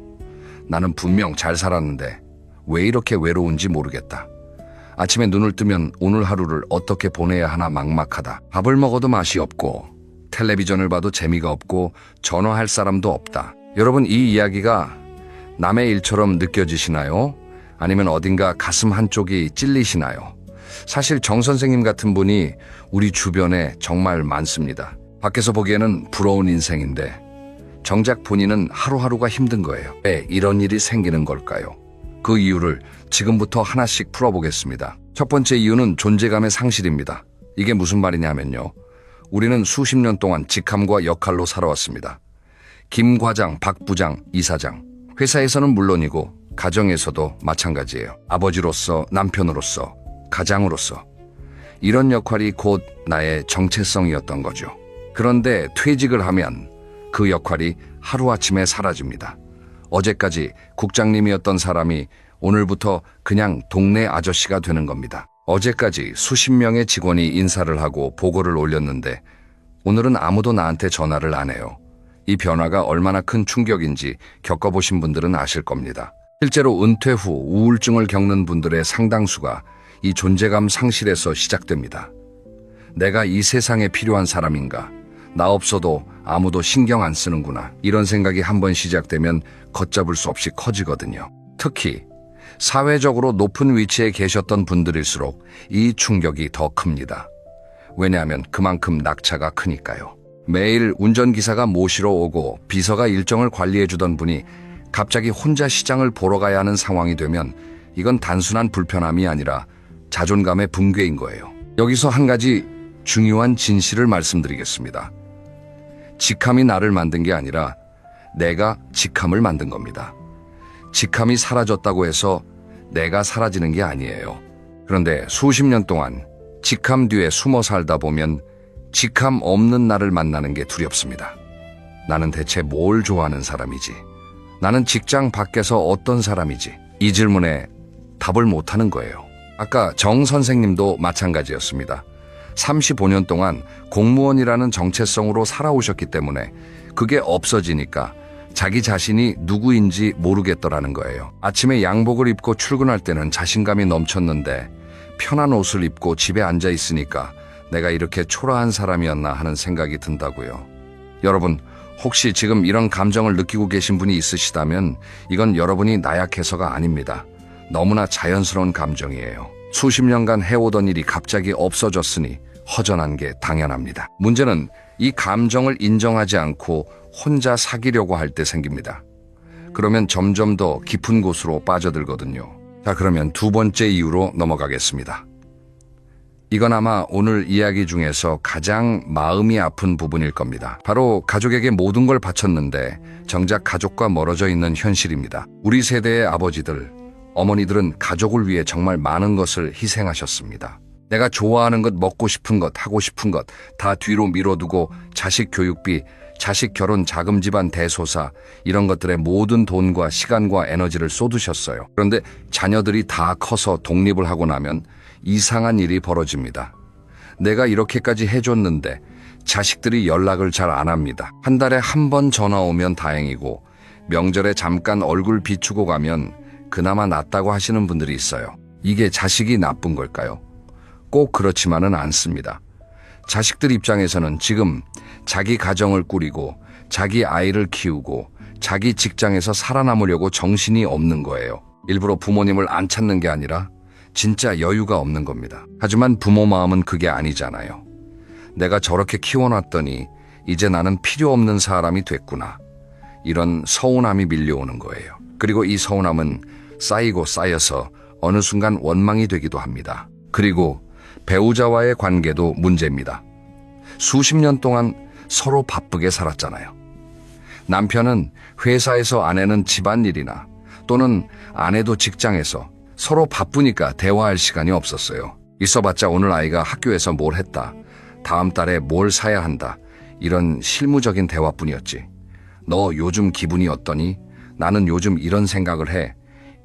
나는 분명 잘 살았는데 왜 이렇게 외로운지 모르겠다. 아침에 눈을 뜨면 오늘 하루를 어떻게 보내야 하나 막막하다. 밥을 먹어도 맛이 없고 텔레비전을 봐도 재미가 없고 전화할 사람도 없다. 여러분, 이 이야기가 남의 일처럼 느껴지시나요? 아니면 어딘가 가슴 한쪽이 찔리시나요? 사실 정 선생님 같은 분이 우리 주변에 정말 많습니다. 밖에서 보기에는 부러운 인생인데 정작 본인은 하루하루가 힘든 거예요. 왜 이런 일이 생기는 걸까요? 그 이유를 지금부터 하나씩 풀어보겠습니다. 첫 번째 이유는 존재감의 상실입니다. 이게 무슨 말이냐면요. 우리는 수십 년 동안 직함과 역할로 살아왔습니다. 김 과장, 박 부장, 이사장. 회사에서는 물론이고 가정에서도 마찬가지예요. 아버지로서, 남편으로서, 가장으로서. 이런 역할이 곧 나의 정체성이었던 거죠. 그런데 퇴직을 하면 그 역할이 하루아침에 사라집니다. 어제까지 국장님이었던 사람이 오늘부터 그냥 동네 아저씨가 되는 겁니다. 어제까지 수십 명의 직원이 인사를 하고 보고를 올렸는데 오늘은 아무도 나한테 전화를 안 해요. 이 변화가 얼마나 큰 충격인지 겪어보신 분들은 아실 겁니다. 실제로 은퇴 후 우울증을 겪는 분들의 상당수가 이 존재감 상실에서 시작됩니다. 내가 이 세상에 필요한 사람인가? 나 없어도 아무도 신경 안 쓰는구나. 이런 생각이 한번 시작되면 걷잡을 수 없이 커지거든요. 특히 사회적으로 높은 위치에 계셨던 분들일수록 이 충격이 더 큽니다. 왜냐하면 그만큼 낙차가 크니까요. 매일 운전기사가 모시러 오고 비서가 일정을 관리해주던 분이 갑자기 혼자 시장을 보러 가야 하는 상황이 되면 이건 단순한 불편함이 아니라 자존감의 붕괴인 거예요. 여기서 한 가지 중요한 진실을 말씀드리겠습니다. 직함이 나를 만든 게 아니라 내가 직함을 만든 겁니다. 직함이 사라졌다고 해서 내가 사라지는 게 아니에요. 그런데 수십 년 동안 직함 뒤에 숨어 살다 보면 직함 없는 나를 만나는 게 두렵습니다. 나는 대체 뭘 좋아하는 사람이지? 나는 직장 밖에서 어떤 사람이지? 이 질문에 답을 못하는 거예요. 아까 정 선생님도 마찬가지였습니다. 35년 동안 공무원이라는 정체성으로 살아오셨기 때문에 그게 없어지니까 자기 자신이 누구인지 모르겠더라는 거예요. 아침에 양복을 입고 출근할 때는 자신감이 넘쳤는데 편한 옷을 입고 집에 앉아 있으니까 내가 이렇게 초라한 사람이었나 하는 생각이 든다고요. 여러분, 혹시 지금 이런 감정을 느끼고 계신 분이 있으시다면 이건 여러분이 나약해서가 아닙니다. 너무나 자연스러운 감정이에요. 수십 년간 해오던 일이 갑자기 없어졌으니 허전한 게 당연합니다. 문제는 이 감정을 인정하지 않고 혼자 사귀려고 할 때 생깁니다. 그러면 점점 더 깊은 곳으로 빠져들거든요. 자, 그러면 두 번째 이유로 넘어가겠습니다. 이건 아마 오늘 이야기 중에서 가장 마음이 아픈 부분일 겁니다. 바로 가족에게 모든 걸 바쳤는데 정작 가족과 멀어져 있는 현실입니다. 우리 세대의 아버지들, 어머니들은 가족을 위해 정말 많은 것을 희생하셨습니다. 내가 좋아하는 것, 먹고 싶은 것, 하고 싶은 것 다 뒤로 미뤄두고 자식 교육비, 자식 결혼, 자금 집안 대소사 이런 것들에 모든 돈과 시간과 에너지를 쏟으셨어요. 그런데 자녀들이 다 커서 독립을 하고 나면 이상한 일이 벌어집니다. 내가 이렇게까지 해줬는데 자식들이 연락을 잘 안 합니다. 한 달에 한 번 전화 오면 다행이고 명절에 잠깐 얼굴 비추고 가면 그나마 낫다고 하시는 분들이 있어요. 이게 자식이 나쁜 걸까요? 꼭 그렇지만은 않습니다. 자식들 입장에서는 지금 자기 가정을 꾸리고 자기 아이를 키우고 자기 직장에서 살아남으려고 정신이 없는 거예요. 일부러 부모님을 안 찾는 게 아니라 진짜 여유가 없는 겁니다. 하지만 부모 마음은 그게 아니잖아요. 내가 저렇게 키워놨더니 이제 나는 필요 없는 사람이 됐구나. 이런 서운함이 밀려오는 거예요. 그리고 이 서운함은 쌓이고 쌓여서 어느 순간 원망이 되기도 합니다. 그리고 배우자와의 관계도 문제입니다. 수십 년 동안 서로 바쁘게 살았잖아요. 남편은 회사에서, 아내는 집안일이나 또는 아내도 직장에서 서로 바쁘니까 대화할 시간이 없었어요. 있어봤자 오늘 아이가 학교에서 뭘 했다, 다음 달에 뭘 사야 한다, 이런 실무적인 대화뿐이었지. 너 요즘 기분이 어떠니? 나는 요즘 이런 생각을 해.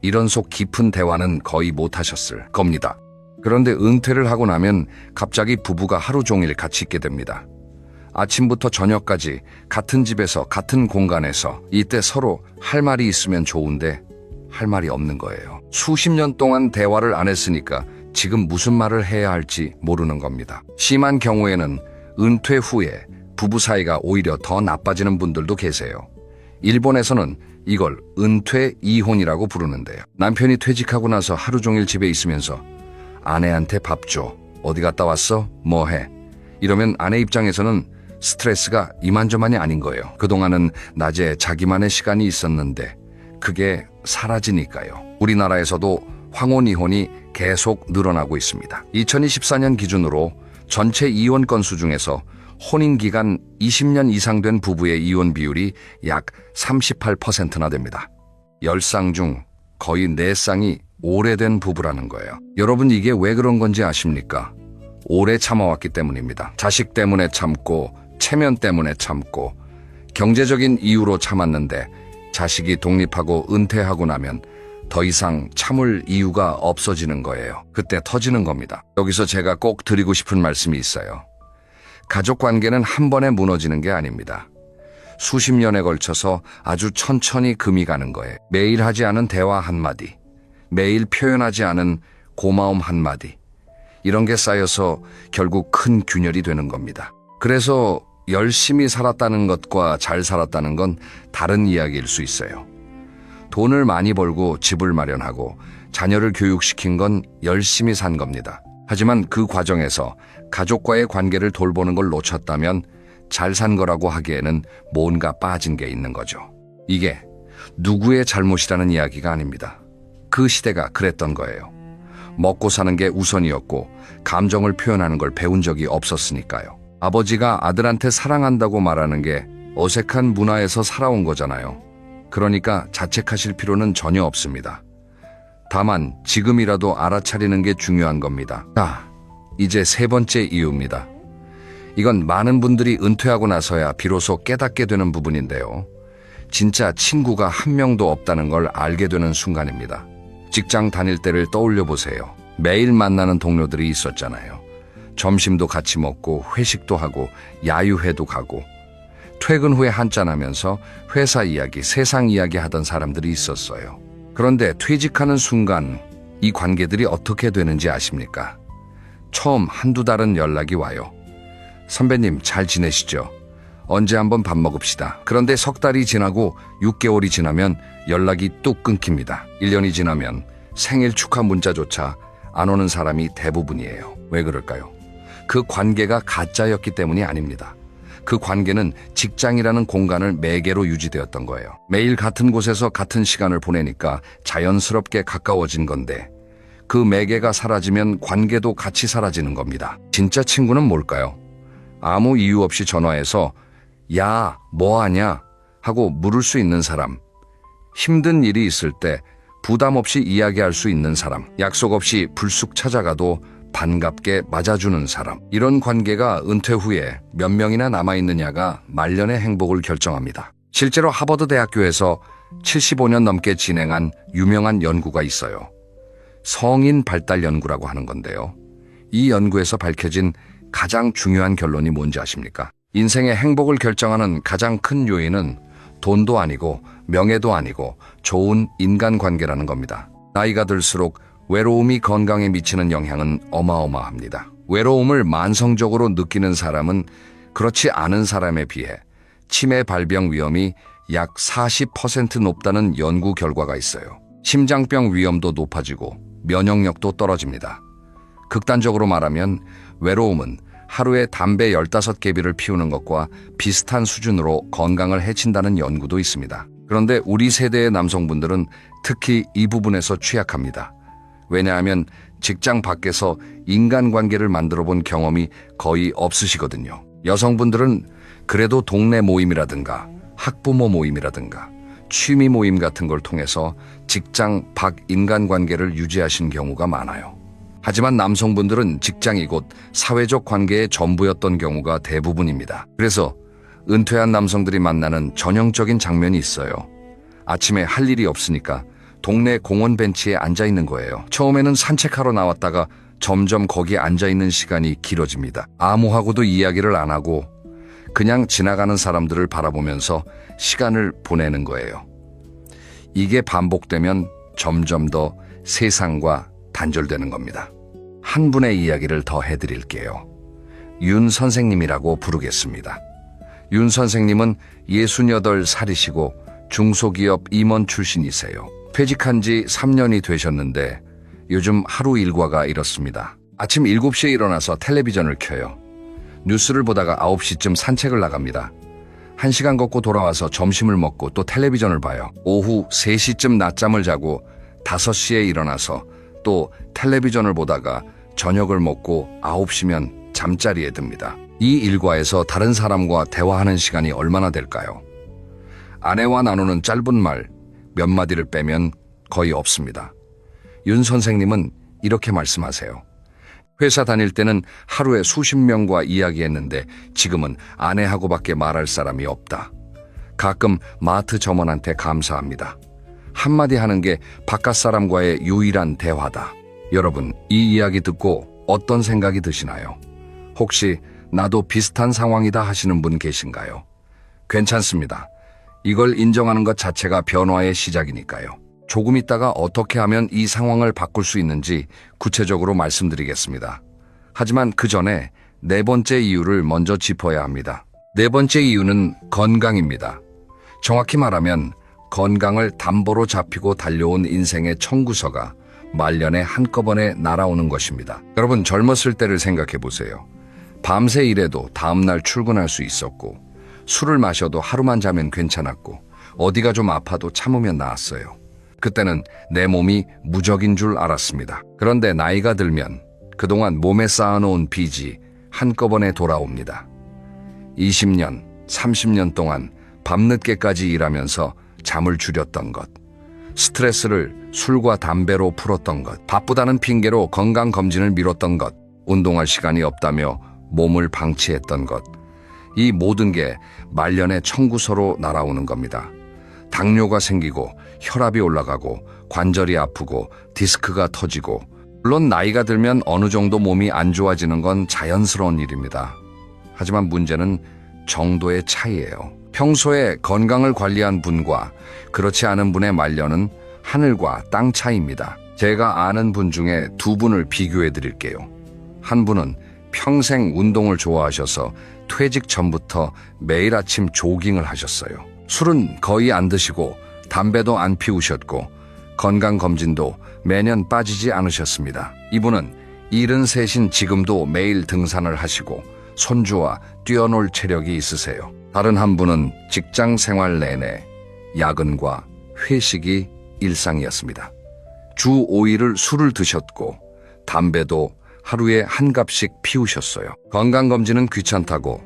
이런 속 깊은 대화는 거의 못 하셨을 겁니다. 그런데 은퇴를 하고 나면 갑자기 부부가 하루 종일 같이 있게 됩니다. 아침부터 저녁까지 같은 집에서 같은 공간에서. 이때 서로 할 말이 있으면 좋은데 할 말이 없는 거예요. 수십 년 동안 대화를 안 했으니까 지금 무슨 말을 해야 할지 모르는 겁니다. 심한 경우에는 은퇴 후에 부부 사이가 오히려 더 나빠지는 분들도 계세요. 일본에서는 이걸 은퇴 이혼이라고 부르는데요. 남편이 퇴직하고 나서 하루 종일 집에 있으면서 아내한테 밥 줘, 어디 갔다 왔어? 뭐 해? 이러면 아내 입장에서는 스트레스가 이만저만이 아닌 거예요. 그동안은 낮에 자기만의 시간이 있었는데 그게 사라지니까요. 우리나라에서도 황혼 이혼이 계속 늘어나고 있습니다. 2024년 기준으로 전체 이혼 건수 중에서 혼인 기간 20년 이상 된 부부의 이혼 비율이 약 38%나 됩니다. 10쌍 중 거의 4쌍이 오래된 부부라는 거예요. 여러분, 이게 왜 그런 건지 아십니까? 오래 참아왔기 때문입니다. 자식 때문에 참고, 체면 때문에 참고, 경제적인 이유로 참았는데 자식이 독립하고 은퇴하고 나면 더 이상 참을 이유가 없어지는 거예요. 그때 터지는 겁니다. 여기서 제가 꼭 드리고 싶은 말씀이 있어요. 가족 관계는 한 번에 무너지는 게 아닙니다. 수십 년에 걸쳐서 아주 천천히 금이 가는 거예요. 매일 하지 않은 대화 한마디, 매일 표현하지 않은 고마움 한마디, 이런 게 쌓여서 결국 큰 균열이 되는 겁니다. 그래서 열심히 살았다는 것과 잘 살았다는 건 다른 이야기일 수 있어요. 돈을 많이 벌고 집을 마련하고 자녀를 교육시킨 건 열심히 산 겁니다. 하지만 그 과정에서 가족과의 관계를 돌보는 걸 놓쳤다면 잘 산 거라고 하기에는 뭔가 빠진 게 있는 거죠. 이게 누구의 잘못이라는 이야기가 아닙니다. 그 시대가 그랬던 거예요. 먹고 사는 게 우선이었고 감정을 표현하는 걸 배운 적이 없었으니까요. 아버지가 아들한테 사랑한다고 말하는 게 어색한 문화에서 살아온 거잖아요. 그러니까 자책하실 필요는 전혀 없습니다. 다만 지금이라도 알아차리는 게 중요한 겁니다. 이제 세 번째 이유입니다. 이건 많은 분들이 은퇴하고 나서야 비로소 깨닫게 되는 부분인데요. 진짜 친구가 한 명도 없다는 걸 알게 되는 순간입니다. 직장 다닐 때를 떠올려 보세요. 매일 만나는 동료들이 있었잖아요. 점심도 같이 먹고 회식도 하고 야유회도 가고 퇴근 후에 한잔하면서 회사 이야기, 세상 이야기 하던 사람들이 있었어요. 그런데 퇴직하는 순간 이 관계들이 어떻게 되는지 아십니까? 처음 한두 달은 연락이 와요. 선배님 잘 지내시죠? 언제 한번 밥 먹읍시다. 그런데 석 달이 지나고 6개월이 지나면 연락이 뚝 끊깁니다. 1년이 지나면 생일 축하 문자조차 안 오는 사람이 대부분이에요. 왜 그럴까요? 그 관계가 가짜였기 때문이 아닙니다. 그 관계는 직장이라는 공간을 매개로 유지되었던 거예요. 매일 같은 곳에서 같은 시간을 보내니까 자연스럽게 가까워진 건데 그 매개가 사라지면 관계도 같이 사라지는 겁니다. 진짜 친구는 뭘까요? 아무 이유 없이 전화해서 야, 뭐 하냐? 하고 물을 수 있는 사람. 힘든 일이 있을 때 부담 없이 이야기할 수 있는 사람. 약속 없이 불쑥 찾아가도 반갑게 맞아주는 사람. 이런 관계가 은퇴 후에 몇 명이나 남아있느냐가 말년의 행복을 결정합니다. 실제로 하버드 대학교에서 75년 넘게 진행한 유명한 연구가 있어요. 성인 발달 연구라고 하는 건데요. 이 연구에서 밝혀진 가장 중요한 결론이 뭔지 아십니까? 인생의 행복을 결정하는 가장 큰 요인은 돈도 아니고 명예도 아니고 좋은 인간관계라는 겁니다. 나이가 들수록 외로움이 건강에 미치는 영향은 어마어마합니다. 외로움을 만성적으로 느끼는 사람은 그렇지 않은 사람에 비해 치매 발병 위험이 약 40% 높다는 연구 결과가 있어요. 심장병 위험도 높아지고 면역력도 떨어집니다. 극단적으로 말하면 외로움은 하루에 담배 15개비를 피우는 것과 비슷한 수준으로 건강을 해친다는 연구도 있습니다. 그런데 우리 세대의 남성분들은 특히 이 부분에서 취약합니다. 왜냐하면 직장 밖에서 인간관계를 만들어 본 경험이 거의 없으시거든요. 여성분들은 그래도 동네 모임이라든가 학부모 모임이라든가 취미 모임 같은 걸 통해서 직장 밖 인간관계를 유지하신 경우가 많아요. 하지만 남성분들은 직장이 곧 사회적 관계의 전부였던 경우가 대부분입니다. 그래서 은퇴한 남성들이 만나는 전형적인 장면이 있어요. 아침에 할 일이 없으니까 동네 공원 벤치에 앉아 있는 거예요. 처음에는 산책하러 나왔다가 점점 거기에 앉아 있는 시간이 길어집니다. 아무하고도 이야기를 안 하고 그냥 지나가는 사람들을 바라보면서 시간을 보내는 거예요. 이게 반복되면 점점 더 세상과 단절되는 겁니다. 한 분의 이야기를 더 해드릴게요. 윤 선생님이라고 부르겠습니다. 윤 선생님은 68살이시고 중소기업 임원 출신이세요. 퇴직한 지 3년이 되셨는데 요즘 하루 일과가 이렇습니다. 아침 7시에 일어나서 텔레비전을 켜요. 뉴스를 보다가 9시쯤 산책을 나갑니다. 1시간 걷고 돌아와서 점심을 먹고 또 텔레비전을 봐요. 오후 3시쯤 낮잠을 자고 5시에 일어나서 또 텔레비전을 보다가 저녁을 먹고 9시면 잠자리에 듭니다. 이 일과에서 다른 사람과 대화하는 시간이 얼마나 될까요? 아내와 나누는 짧은 말 몇 마디를 빼면 거의 없습니다. 윤 선생님은 이렇게 말씀하세요. 회사 다닐 때는 하루에 수십 명과 이야기했는데 지금은 아내하고밖에 말할 사람이 없다. 가끔 마트 점원한테 감사합니다. 한마디 하는 게 바깥 사람과의 유일한 대화다. 여러분, 이 이야기 듣고 어떤 생각이 드시나요? 혹시 나도 비슷한 상황이다 하시는 분 계신가요? 괜찮습니다. 이걸 인정하는 것 자체가 변화의 시작이니까요. 조금 있다가 어떻게 하면 이 상황을 바꿀 수 있는지 구체적으로 말씀드리겠습니다. 하지만 그 전에 네 번째 이유를 먼저 짚어야 합니다. 네 번째 이유는 건강입니다. 정확히 말하면 건강을 담보로 잡히고 달려온 인생의 청구서가 말년에 한꺼번에 날아오는 것입니다. 여러분, 젊었을 때를 생각해 보세요. 밤새 일해도 다음날 출근할 수 있었고 술을 마셔도 하루만 자면 괜찮았고 어디가 좀 아파도 참으면 나았어요. 그때는 내 몸이 무적인 줄 알았습니다. 그런데 나이가 들면 그동안 몸에 쌓아놓은 빚이 한꺼번에 돌아옵니다. 20년, 30년 동안 밤늦게까지 일하면서 잠을 줄였던 것, 스트레스를 술과 담배로 풀었던 것, 바쁘다는 핑계로 건강검진을 미뤘던 것, 운동할 시간이 없다며 몸을 방치했던 것, 이 모든 게 말년의 청구서로 날아오는 겁니다. 당뇨가 생기고 혈압이 올라가고 관절이 아프고 디스크가 터지고, 물론 나이가 들면 어느 정도 몸이 안 좋아지는 건 자연스러운 일입니다. 하지만 문제는 정도의 차이예요. 평소에 건강을 관리한 분과 그렇지 않은 분의 말년은 하늘과 땅 차이입니다. 제가 아는 분 중에 두 분을 비교해 드릴게요. 한 분은 평생 운동을 좋아하셔서 퇴직 전부터 매일 아침 조깅을 하셨어요. 술은 거의 안 드시고 담배도 안 피우셨고 건강검진도 매년 빠지지 않으셨습니다. 이분은 73인 지금도 매일 등산을 하시고 손주와 뛰어놀 체력이 있으세요. 다른 한 분은 직장 생활 내내 야근과 회식이 일상이었습니다. 주 5일을 술을 드셨고 담배도 하루에 한 갑씩 피우셨어요. 건강검진은 귀찮다고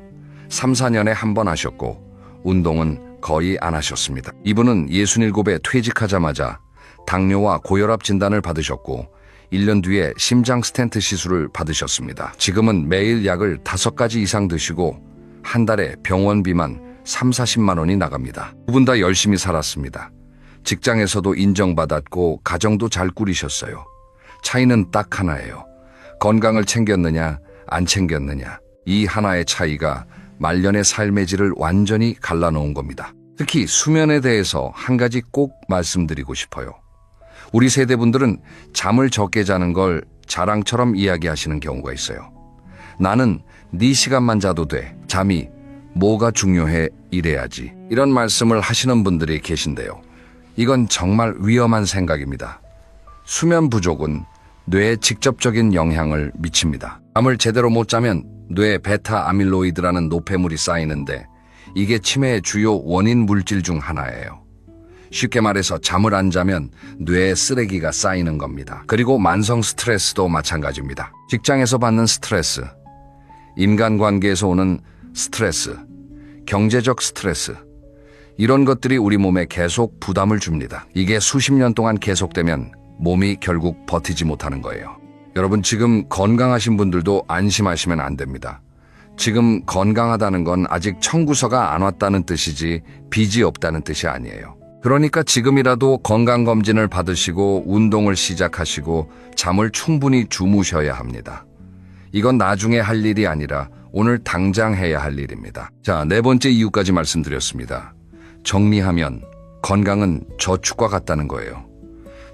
3, 4년에 한 번 하셨고 운동은 거의 안 하셨습니다. 이분은 67에 퇴직하자마자 당뇨와 고혈압 진단을 받으셨고 1년 뒤에 심장 스텐트 시술을 받으셨습니다. 지금은 매일 약을 5가지 이상 드시고 한 달에 병원비만 3, 40만 원이 나갑니다. 두 분 다 열심히 살았습니다. 직장에서도 인정받았고 가정도 잘 꾸리셨어요. 차이는 딱 하나예요. 건강을 챙겼느냐 안 챙겼느냐, 이 하나의 차이가 말년의 삶의 질을 완전히 갈라놓은 겁니다. 특히 수면에 대해서 한 가지 꼭 말씀드리고 싶어요. 우리 세대분들은 잠을 적게 자는 걸 자랑처럼 이야기하시는 경우가 있어요. 나는 네 시간만 자도 돼. 잠이 뭐가 중요해 이래야지. 이런 말씀을 하시는 분들이 계신데요. 이건 정말 위험한 생각입니다. 수면 부족은 뇌에 직접적인 영향을 미칩니다. 잠을 제대로 못 자면 뇌에 베타 아밀로이드라는 노폐물이 쌓이는데 이게 치매의 주요 원인 물질 중 하나예요. 쉽게 말해서 잠을 안 자면 뇌에 쓰레기가 쌓이는 겁니다. 그리고 만성 스트레스도 마찬가지입니다. 직장에서 받는 스트레스, 인간관계에서 오는 스트레스, 경제적 스트레스, 이런 것들이 우리 몸에 계속 부담을 줍니다. 이게 수십 년 동안 계속되면 몸이 결국 버티지 못하는 거예요. 여러분, 지금 건강하신 분들도 안심하시면 안 됩니다. 지금 건강하다는 건 아직 청구서가 안 왔다는 뜻이지 빚이 없다는 뜻이 아니에요. 그러니까 지금이라도 건강검진을 받으시고 운동을 시작하시고 잠을 충분히 주무셔야 합니다. 이건 나중에 할 일이 아니라 오늘 당장 해야 할 일입니다. 자, 네 번째 이유까지 말씀드렸습니다. 정리하면 건강은 저축과 같다는 거예요.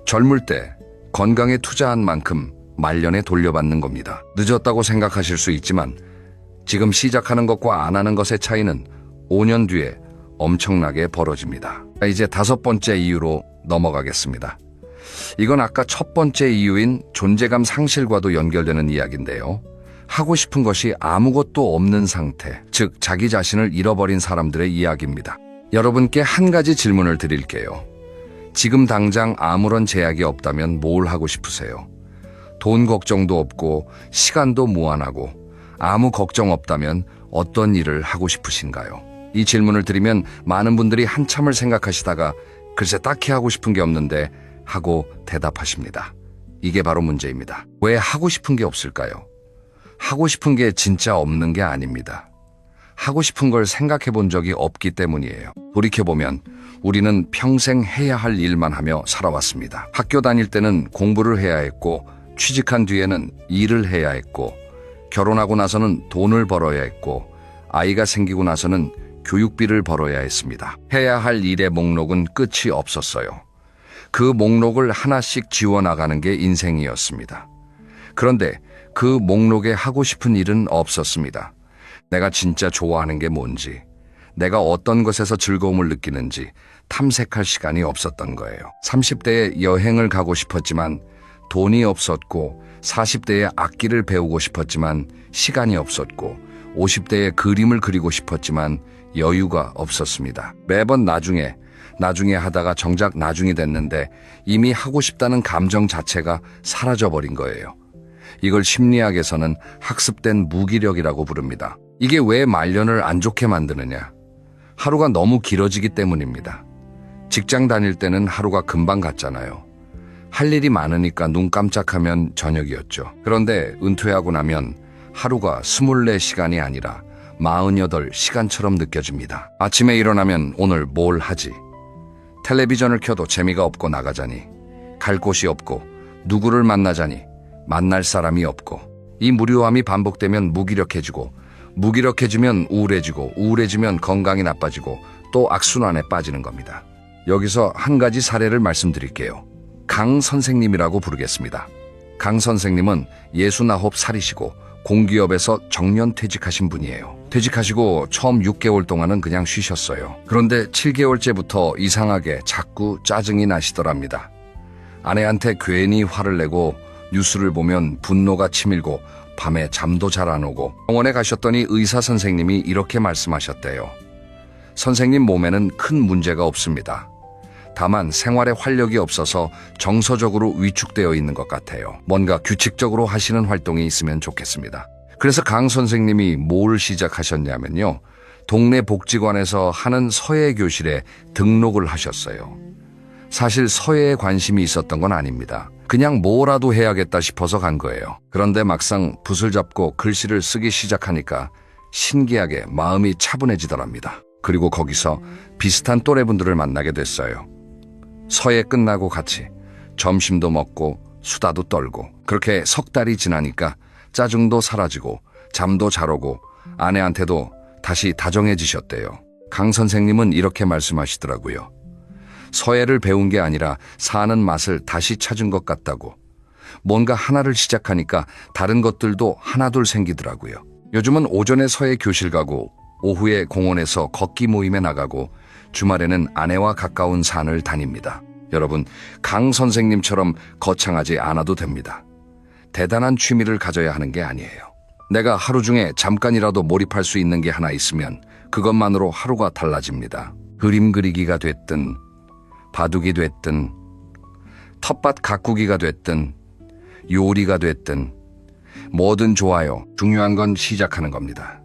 젊을 때 건강에 투자한 만큼 말년에 돌려받는 겁니다. 늦었다고 생각하실 수 있지만 지금 시작하는 것과 안 하는 것의 차이는 5년 뒤에 엄청나게 벌어집니다. 이제 다섯 번째 이유로 넘어가겠습니다. 이건 아까 첫 번째 이유인 존재감 상실과도 연결되는 이야기인데요. 하고 싶은 것이 아무것도 없는 상태, 즉 자기 자신을 잃어버린 사람들의 이야기입니다. 여러분께 한 가지 질문을 드릴게요. 지금 당장 아무런 제약이 없다면 뭘 하고 싶으세요? 돈 걱정도 없고 시간도 무한하고 아무 걱정 없다면 어떤 일을 하고 싶으신가요? 이 질문을 드리면 많은 분들이 한참을 생각하시다가 글쎄 딱히 하고 싶은 게 없는데 하고 대답하십니다. 이게 바로 문제입니다. 왜 하고 싶은 게 없을까요? 하고 싶은 게 진짜 없는 게 아닙니다. 하고 싶은 걸 생각해 본 적이 없기 때문이에요. 돌이켜보면 우리는 평생 해야 할 일만 하며 살아왔습니다. 학교 다닐 때는 공부를 해야 했고, 취직한 뒤에는 일을 해야 했고, 결혼하고 나서는 돈을 벌어야 했고, 아이가 생기고 나서는 교육비를 벌어야 했습니다. 해야 할 일의 목록은 끝이 없었어요. 그 목록을 하나씩 지워나가는 게 인생이었습니다. 그런데 그 목록에 하고 싶은 일은 없었습니다. 내가 진짜 좋아하는 게 뭔지, 내가 어떤 것에서 즐거움을 느끼는지 탐색할 시간이 없었던 거예요. 30대에 여행을 가고 싶었지만 돈이 없었고, 40대에 악기를 배우고 싶었지만 시간이 없었고, 50대에 그림을 그리고 싶었지만 여유가 없었습니다. 매번 나중에 하다가 정작 나중이 됐는데 이미 하고 싶다는 감정 자체가 사라져버린 거예요. 이걸 심리학에서는 학습된 무기력이라고 부릅니다. 이게 왜 말년을 안 좋게 만드느냐? 하루가 너무 길어지기 때문입니다. 직장 다닐 때는 하루가 금방 갔잖아요. 할 일이 많으니까 눈 깜짝하면 저녁이었죠. 그런데 은퇴하고 나면 하루가 24시간이 아니라 48시간처럼 느껴집니다. 아침에 일어나면 오늘 뭘 하지? 텔레비전을 켜도 재미가 없고 나가자니, 갈 곳이 없고 누구를 만나자니 만날 사람이 없고, 이 무료함이 반복되면 무기력해지고, 무기력해지면 우울해지고, 우울해지면 건강이 나빠지고 또 악순환에 빠지는 겁니다. 여기서 한 가지 사례를 말씀드릴게요. 강 선생님이라고 부르겠습니다. 강 선생님은 69살이시고 공기업에서 정년 퇴직하신 분이에요. 퇴직하시고 처음 6개월 동안은 그냥 쉬셨어요. 그런데 7개월째부터 이상하게 자꾸 짜증이 나시더랍니다. 아내한테 괜히 화를 내고 뉴스를 보면 분노가 치밀고 밤에 잠도 잘 안 오고, 병원에 가셨더니 의사 선생님이 이렇게 말씀하셨대요. 선생님 몸에는 큰 문제가 없습니다. 다만 생활에 활력이 없어서 정서적으로 위축되어 있는 것 같아요. 뭔가 규칙적으로 하시는 활동이 있으면 좋겠습니다. 그래서 강 선생님이 뭘 시작하셨냐면요. 동네 복지관에서 하는 서예 교실에 등록을 하셨어요. 사실 서예에 관심이 있었던 건 아닙니다. 그냥 뭐라도 해야겠다 싶어서 간 거예요. 그런데 막상 붓을 잡고 글씨를 쓰기 시작하니까 신기하게 마음이 차분해지더랍니다. 그리고 거기서 비슷한 또래분들을 만나게 됐어요. 서예 끝나고 같이 점심도 먹고 수다도 떨고, 그렇게 석 달이 지나니까 짜증도 사라지고 잠도 잘 오고 아내한테도 다시 다정해지셨대요. 강 선생님은 이렇게 말씀하시더라고요. 서예를 배운 게 아니라 사는 맛을 다시 찾은 것 같다고. 뭔가 하나를 시작하니까 다른 것들도 하나둘 생기더라고요. 요즘은 오전에 서예 교실 가고, 오후에 공원에서 걷기 모임에 나가고, 주말에는 아내와 가까운 산을 다닙니다. 여러분, 강 선생님처럼 거창하지 않아도 됩니다. 대단한 취미를 가져야 하는 게 아니에요. 내가 하루 중에 잠깐이라도 몰입할 수 있는 게 하나 있으면 그것만으로 하루가 달라집니다. 그림 그리기가 됐든, 바둑이 됐든, 텃밭 가꾸기가 됐든, 요리가 됐든, 뭐든 좋아요. 중요한 건 시작하는 겁니다.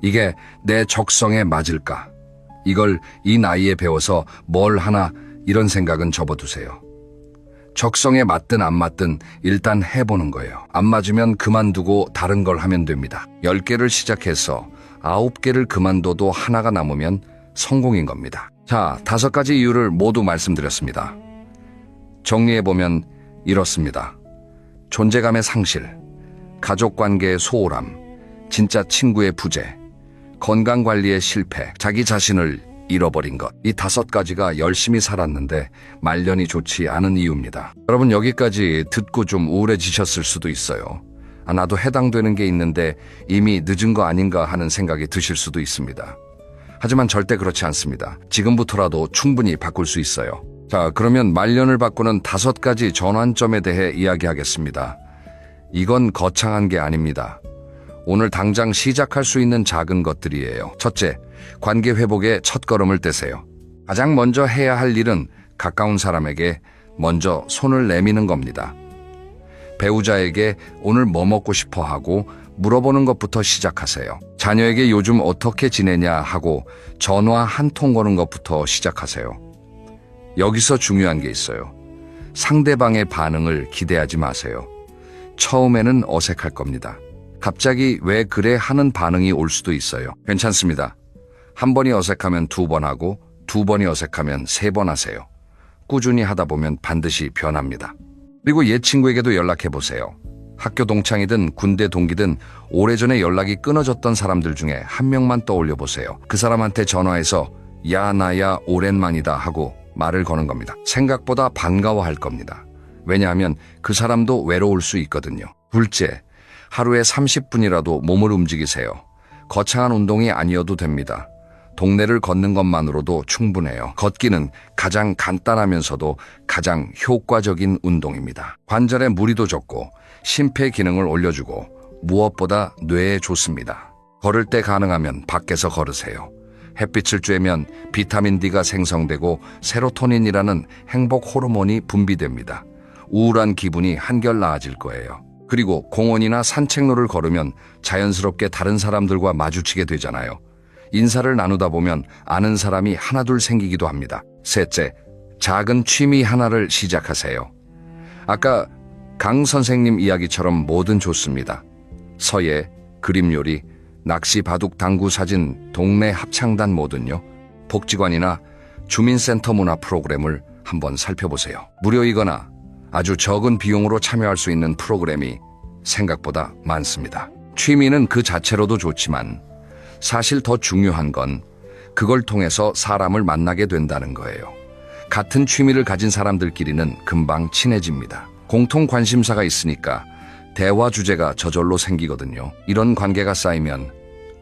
이게 내 적성에 맞을까? 이걸 이 나이에 배워서 뭘 하나 이런 생각은 접어두세요. 적성에 맞든 안 맞든 일단 해보는 거예요. 안 맞으면 그만두고 다른 걸 하면 됩니다. 10개를 시작해서 9개를 그만둬도 하나가 남으면 성공인 겁니다. 자, 5가지 이유를 모두 말씀드렸습니다. 정리해보면 이렇습니다. 존재감의 상실, 가족관계의 소홀함, 진짜 친구의 부재, 건강관리의 실패, 자기 자신을 잃어버린 것. 이 5가지가 열심히 살았는데 말년이 좋지 않은 이유입니다. 여러분, 여기까지 듣고 좀 우울해지셨을 수도 있어요. 나도 해당되는 게 있는데 이미 늦은 거 아닌가 하는 생각이 드실 수도 있습니다. 하지만 절대 그렇지 않습니다. 지금부터라도 충분히 바꿀 수 있어요. 자, 그러면 말년을 바꾸는 5가지 전환점에 대해 이야기하겠습니다. 이건 거창한 게 아닙니다. 오늘 당장 시작할 수 있는 작은 것들이에요. 첫째, 관계 회복의 첫걸음을 떼세요. 가장 먼저 해야 할 일은 가까운 사람에게 먼저 손을 내미는 겁니다. 배우자에게 오늘 뭐 먹고 싶어 하고 물어보는 것부터 시작하세요. 자녀에게 요즘 어떻게 지내냐 하고 전화 한 통 거는 것부터 시작하세요. 여기서 중요한 게 있어요. 상대방의 반응을 기대하지 마세요. 처음에는 어색할 겁니다. 갑자기 왜 그래 하는 반응이 올 수도 있어요. 괜찮습니다. 한 번이 어색하면 2번 하고 2번이 어색하면 3번 하세요. 꾸준히 하다 보면 반드시 변합니다. 그리고 옛 친구에게도 연락해보세요. 학교 동창이든 군대 동기든 오래전에 연락이 끊어졌던 사람들 중에 한 명만 떠올려보세요. 그 사람한테 전화해서 야 나야 오랜만이다 하고 말을 거는 겁니다. 생각보다 반가워할 겁니다. 왜냐하면 그 사람도 외로울 수 있거든요. 둘째, 하루에 30분이라도 몸을 움직이세요. 거창한 운동이 아니어도 됩니다. 동네를 걷는 것만으로도 충분해요. 걷기는 가장 간단하면서도 가장 효과적인 운동입니다. 관절에 무리도 적고 심폐 기능을 올려주고 무엇보다 뇌에 좋습니다. 걸을 때 가능하면 밖에서 걸으세요. 햇빛을 쬐면 비타민 D가 생성되고 세로토닌이라는 행복 호르몬이 분비됩니다. 우울한 기분이 한결 나아질 거예요. 그리고 공원이나 산책로를 걸으면 자연스럽게 다른 사람들과 마주치게 되잖아요. 인사를 나누다 보면 아는 사람이 하나둘 생기기도 합니다. 셋째, 작은 취미 하나를 시작하세요. 아까 강 선생님 이야기처럼 뭐든 좋습니다. 서예, 그림 요리, 낚시, 바둑, 당구, 사진, 동네 합창단 뭐든요. 복지관이나 주민센터 문화 프로그램을 한번 살펴보세요. 무료이거나 아주 적은 비용으로 참여할 수 있는 프로그램이 생각보다 많습니다. 취미는 그 자체로도 좋지만 사실 더 중요한 건 그걸 통해서 사람을 만나게 된다는 거예요. 같은 취미를 가진 사람들끼리는 금방 친해집니다. 공통 관심사가 있으니까 대화 주제가 저절로 생기거든요. 이런 관계가 쌓이면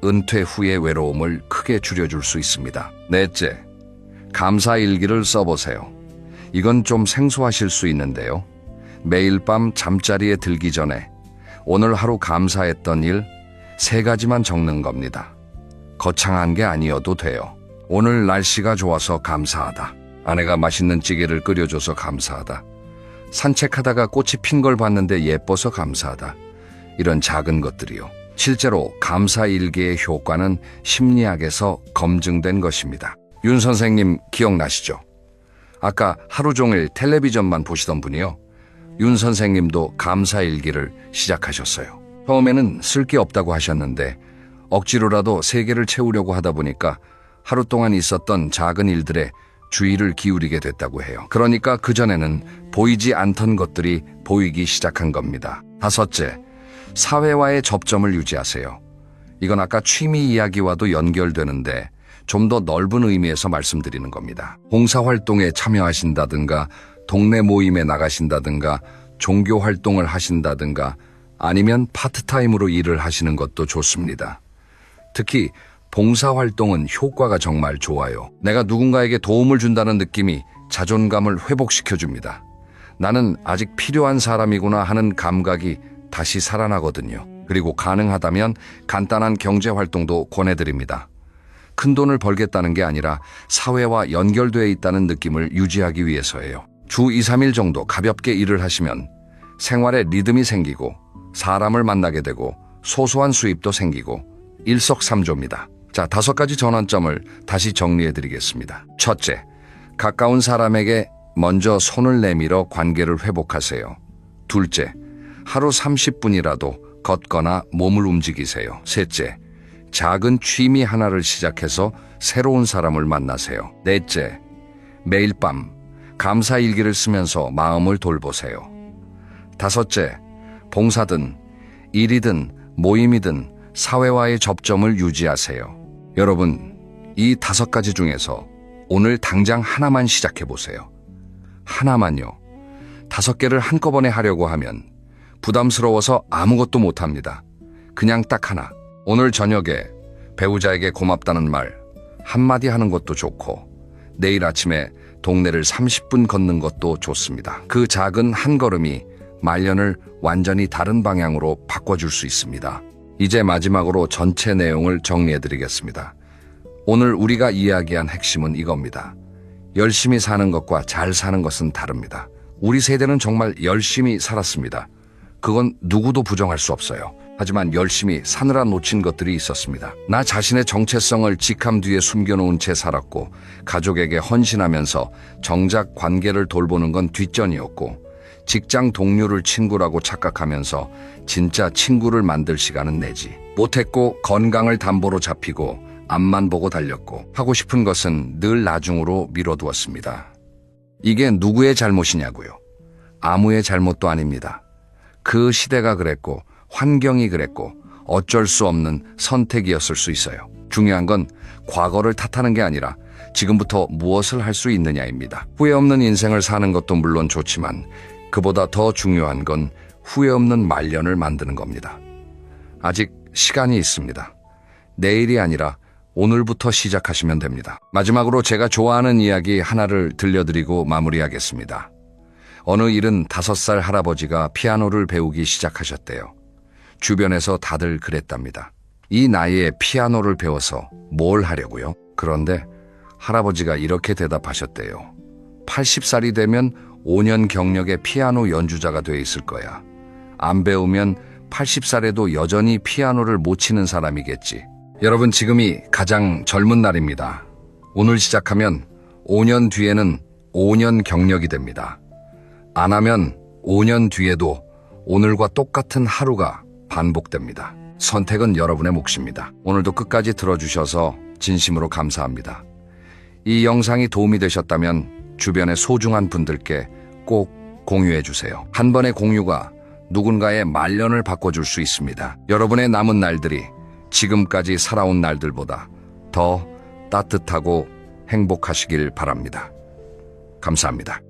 은퇴 후의 외로움을 크게 줄여줄 수 있습니다. 넷째, 감사 일기를 써보세요. 이건 좀 생소하실 수 있는데요. 매일 밤 잠자리에 들기 전에 오늘 하루 감사했던 일 3가지만 적는 겁니다. 거창한 게 아니어도 돼요. 오늘 날씨가 좋아서 감사하다. 아내가 맛있는 찌개를 끓여줘서 감사하다. 산책하다가 꽃이 핀 걸 봤는데 예뻐서 감사하다. 이런 작은 것들이요. 실제로 감사 일기의 효과는 심리학에서 검증된 것입니다. 윤 선생님 기억나시죠? 아까 하루 종일 텔레비전만 보시던 분이요. 윤 선생님도 감사 일기를 시작하셨어요. 처음에는 쓸 게 없다고 하셨는데 억지로라도 3개를 채우려고 하다 보니까 하루 동안 있었던 작은 일들에 주의를 기울이게 됐다고 해요. 그러니까 그전에는 보이지 않던 것들이 보이기 시작한 겁니다. 5째, 사회와의 접점을 유지하세요. 이건 아까 취미 이야기와도 연결되는데 좀 더 넓은 의미에서 말씀드리는 겁니다. 봉사활동에 참여하신다든가 동네 모임에 나가신다든가 종교활동을 하신다든가 아니면 파트타임으로 일을 하시는 것도 좋습니다. 특히 봉사활동은 효과가 정말 좋아요. 내가 누군가에게 도움을 준다는 느낌이 자존감을 회복시켜줍니다. 나는 아직 필요한 사람이구나 하는 감각이 다시 살아나거든요. 그리고 가능하다면 간단한 경제 활동도 권해드립니다. 큰 돈을 벌겠다는 게 아니라 사회와 연결되어 있다는 느낌을 유지하기 위해서예요. 주 2, 3일 정도 가볍게 일을 하시면 생활에 리듬이 생기고 사람을 만나게 되고 소소한 수입도 생기고 일석삼조입니다. 자, 5가지 전환점을 다시 정리해 드리겠습니다. 첫째, 가까운 사람에게 먼저 손을 내밀어 관계를 회복하세요. 둘째, 하루 30분이라도 걷거나 몸을 움직이세요. 셋째, 작은 취미 하나를 시작해서 새로운 사람을 만나세요. 넷째, 매일 밤 감사 일기를 쓰면서 마음을 돌보세요. 다섯째, 봉사든 일이든 모임이든 사회와의 접점을 유지하세요. 여러분, 이 5가지 중에서 오늘 당장 하나만 시작해 보세요. 하나만요. 5개를 한꺼번에 하려고 하면 부담스러워서 아무것도 못합니다. 그냥 딱 하나. 오늘 저녁에 배우자에게 고맙다는 말 한마디 하는 것도 좋고, 내일 아침에 동네를 30분 걷는 것도 좋습니다. 그 작은 한 걸음이 말년을 완전히 다른 방향으로 바꿔줄 수 있습니다. 이제 마지막으로 전체 내용을 정리해드리겠습니다. 오늘 우리가 이야기한 핵심은 이겁니다. 열심히 사는 것과 잘 사는 것은 다릅니다. 우리 세대는 정말 열심히 살았습니다. 그건 누구도 부정할 수 없어요. 하지만 열심히 사느라 놓친 것들이 있었습니다. 나 자신의 정체성을 직함 뒤에 숨겨놓은 채 살았고, 가족에게 헌신하면서 정작 관계를 돌보는 건 뒷전이었고, 직장 동료를 친구라고 착각하면서 진짜 친구를 만들 시간은 내지 못했고, 건강을 담보로 잡히고 앞만 보고 달렸고, 하고 싶은 것은 늘 나중으로 미뤄두었습니다. 이게 누구의 잘못이냐고요? 아무의 잘못도 아닙니다. 그 시대가 그랬고 환경이 그랬고 어쩔 수 없는 선택이었을 수 있어요. 중요한 건 과거를 탓하는 게 아니라 지금부터 무엇을 할 수 있느냐입니다. 후회 없는 인생을 사는 것도 물론 좋지만 그보다 더 중요한 건 후회 없는 말년을 만드는 겁니다. 아직 시간이 있습니다. 내일이 아니라 오늘부터 시작하시면 됩니다. 마지막으로 제가 좋아하는 이야기 하나를 들려드리고 마무리하겠습니다. 어느 75살 할아버지가 피아노를 배우기 시작하셨대요. 주변에서 다들 그랬답니다. 이 나이에 피아노를 배워서 뭘 하려고요? 그런데 할아버지가 이렇게 대답하셨대요. 80살이 되면 5년 경력의 피아노 연주자가 돼 있을 거야. 안 배우면 80살에도 여전히 피아노를 못 치는 사람이겠지. 여러분, 지금이 가장 젊은 날입니다. 오늘 시작하면 5년 뒤에는 5년 경력이 됩니다. 안 하면 5년 뒤에도 오늘과 똑같은 하루가 반복됩니다. 선택은 여러분의 몫입니다. 오늘도 끝까지 들어주셔서 진심으로 감사합니다. 이 영상이 도움이 되셨다면 주변의 소중한 분들께 꼭 공유해 주세요. 한 번의 공유가 누군가의 말년을 바꿔줄 수 있습니다. 여러분의 남은 날들이 지금까지 살아온 날들보다 더 따뜻하고 행복하시길 바랍니다. 감사합니다.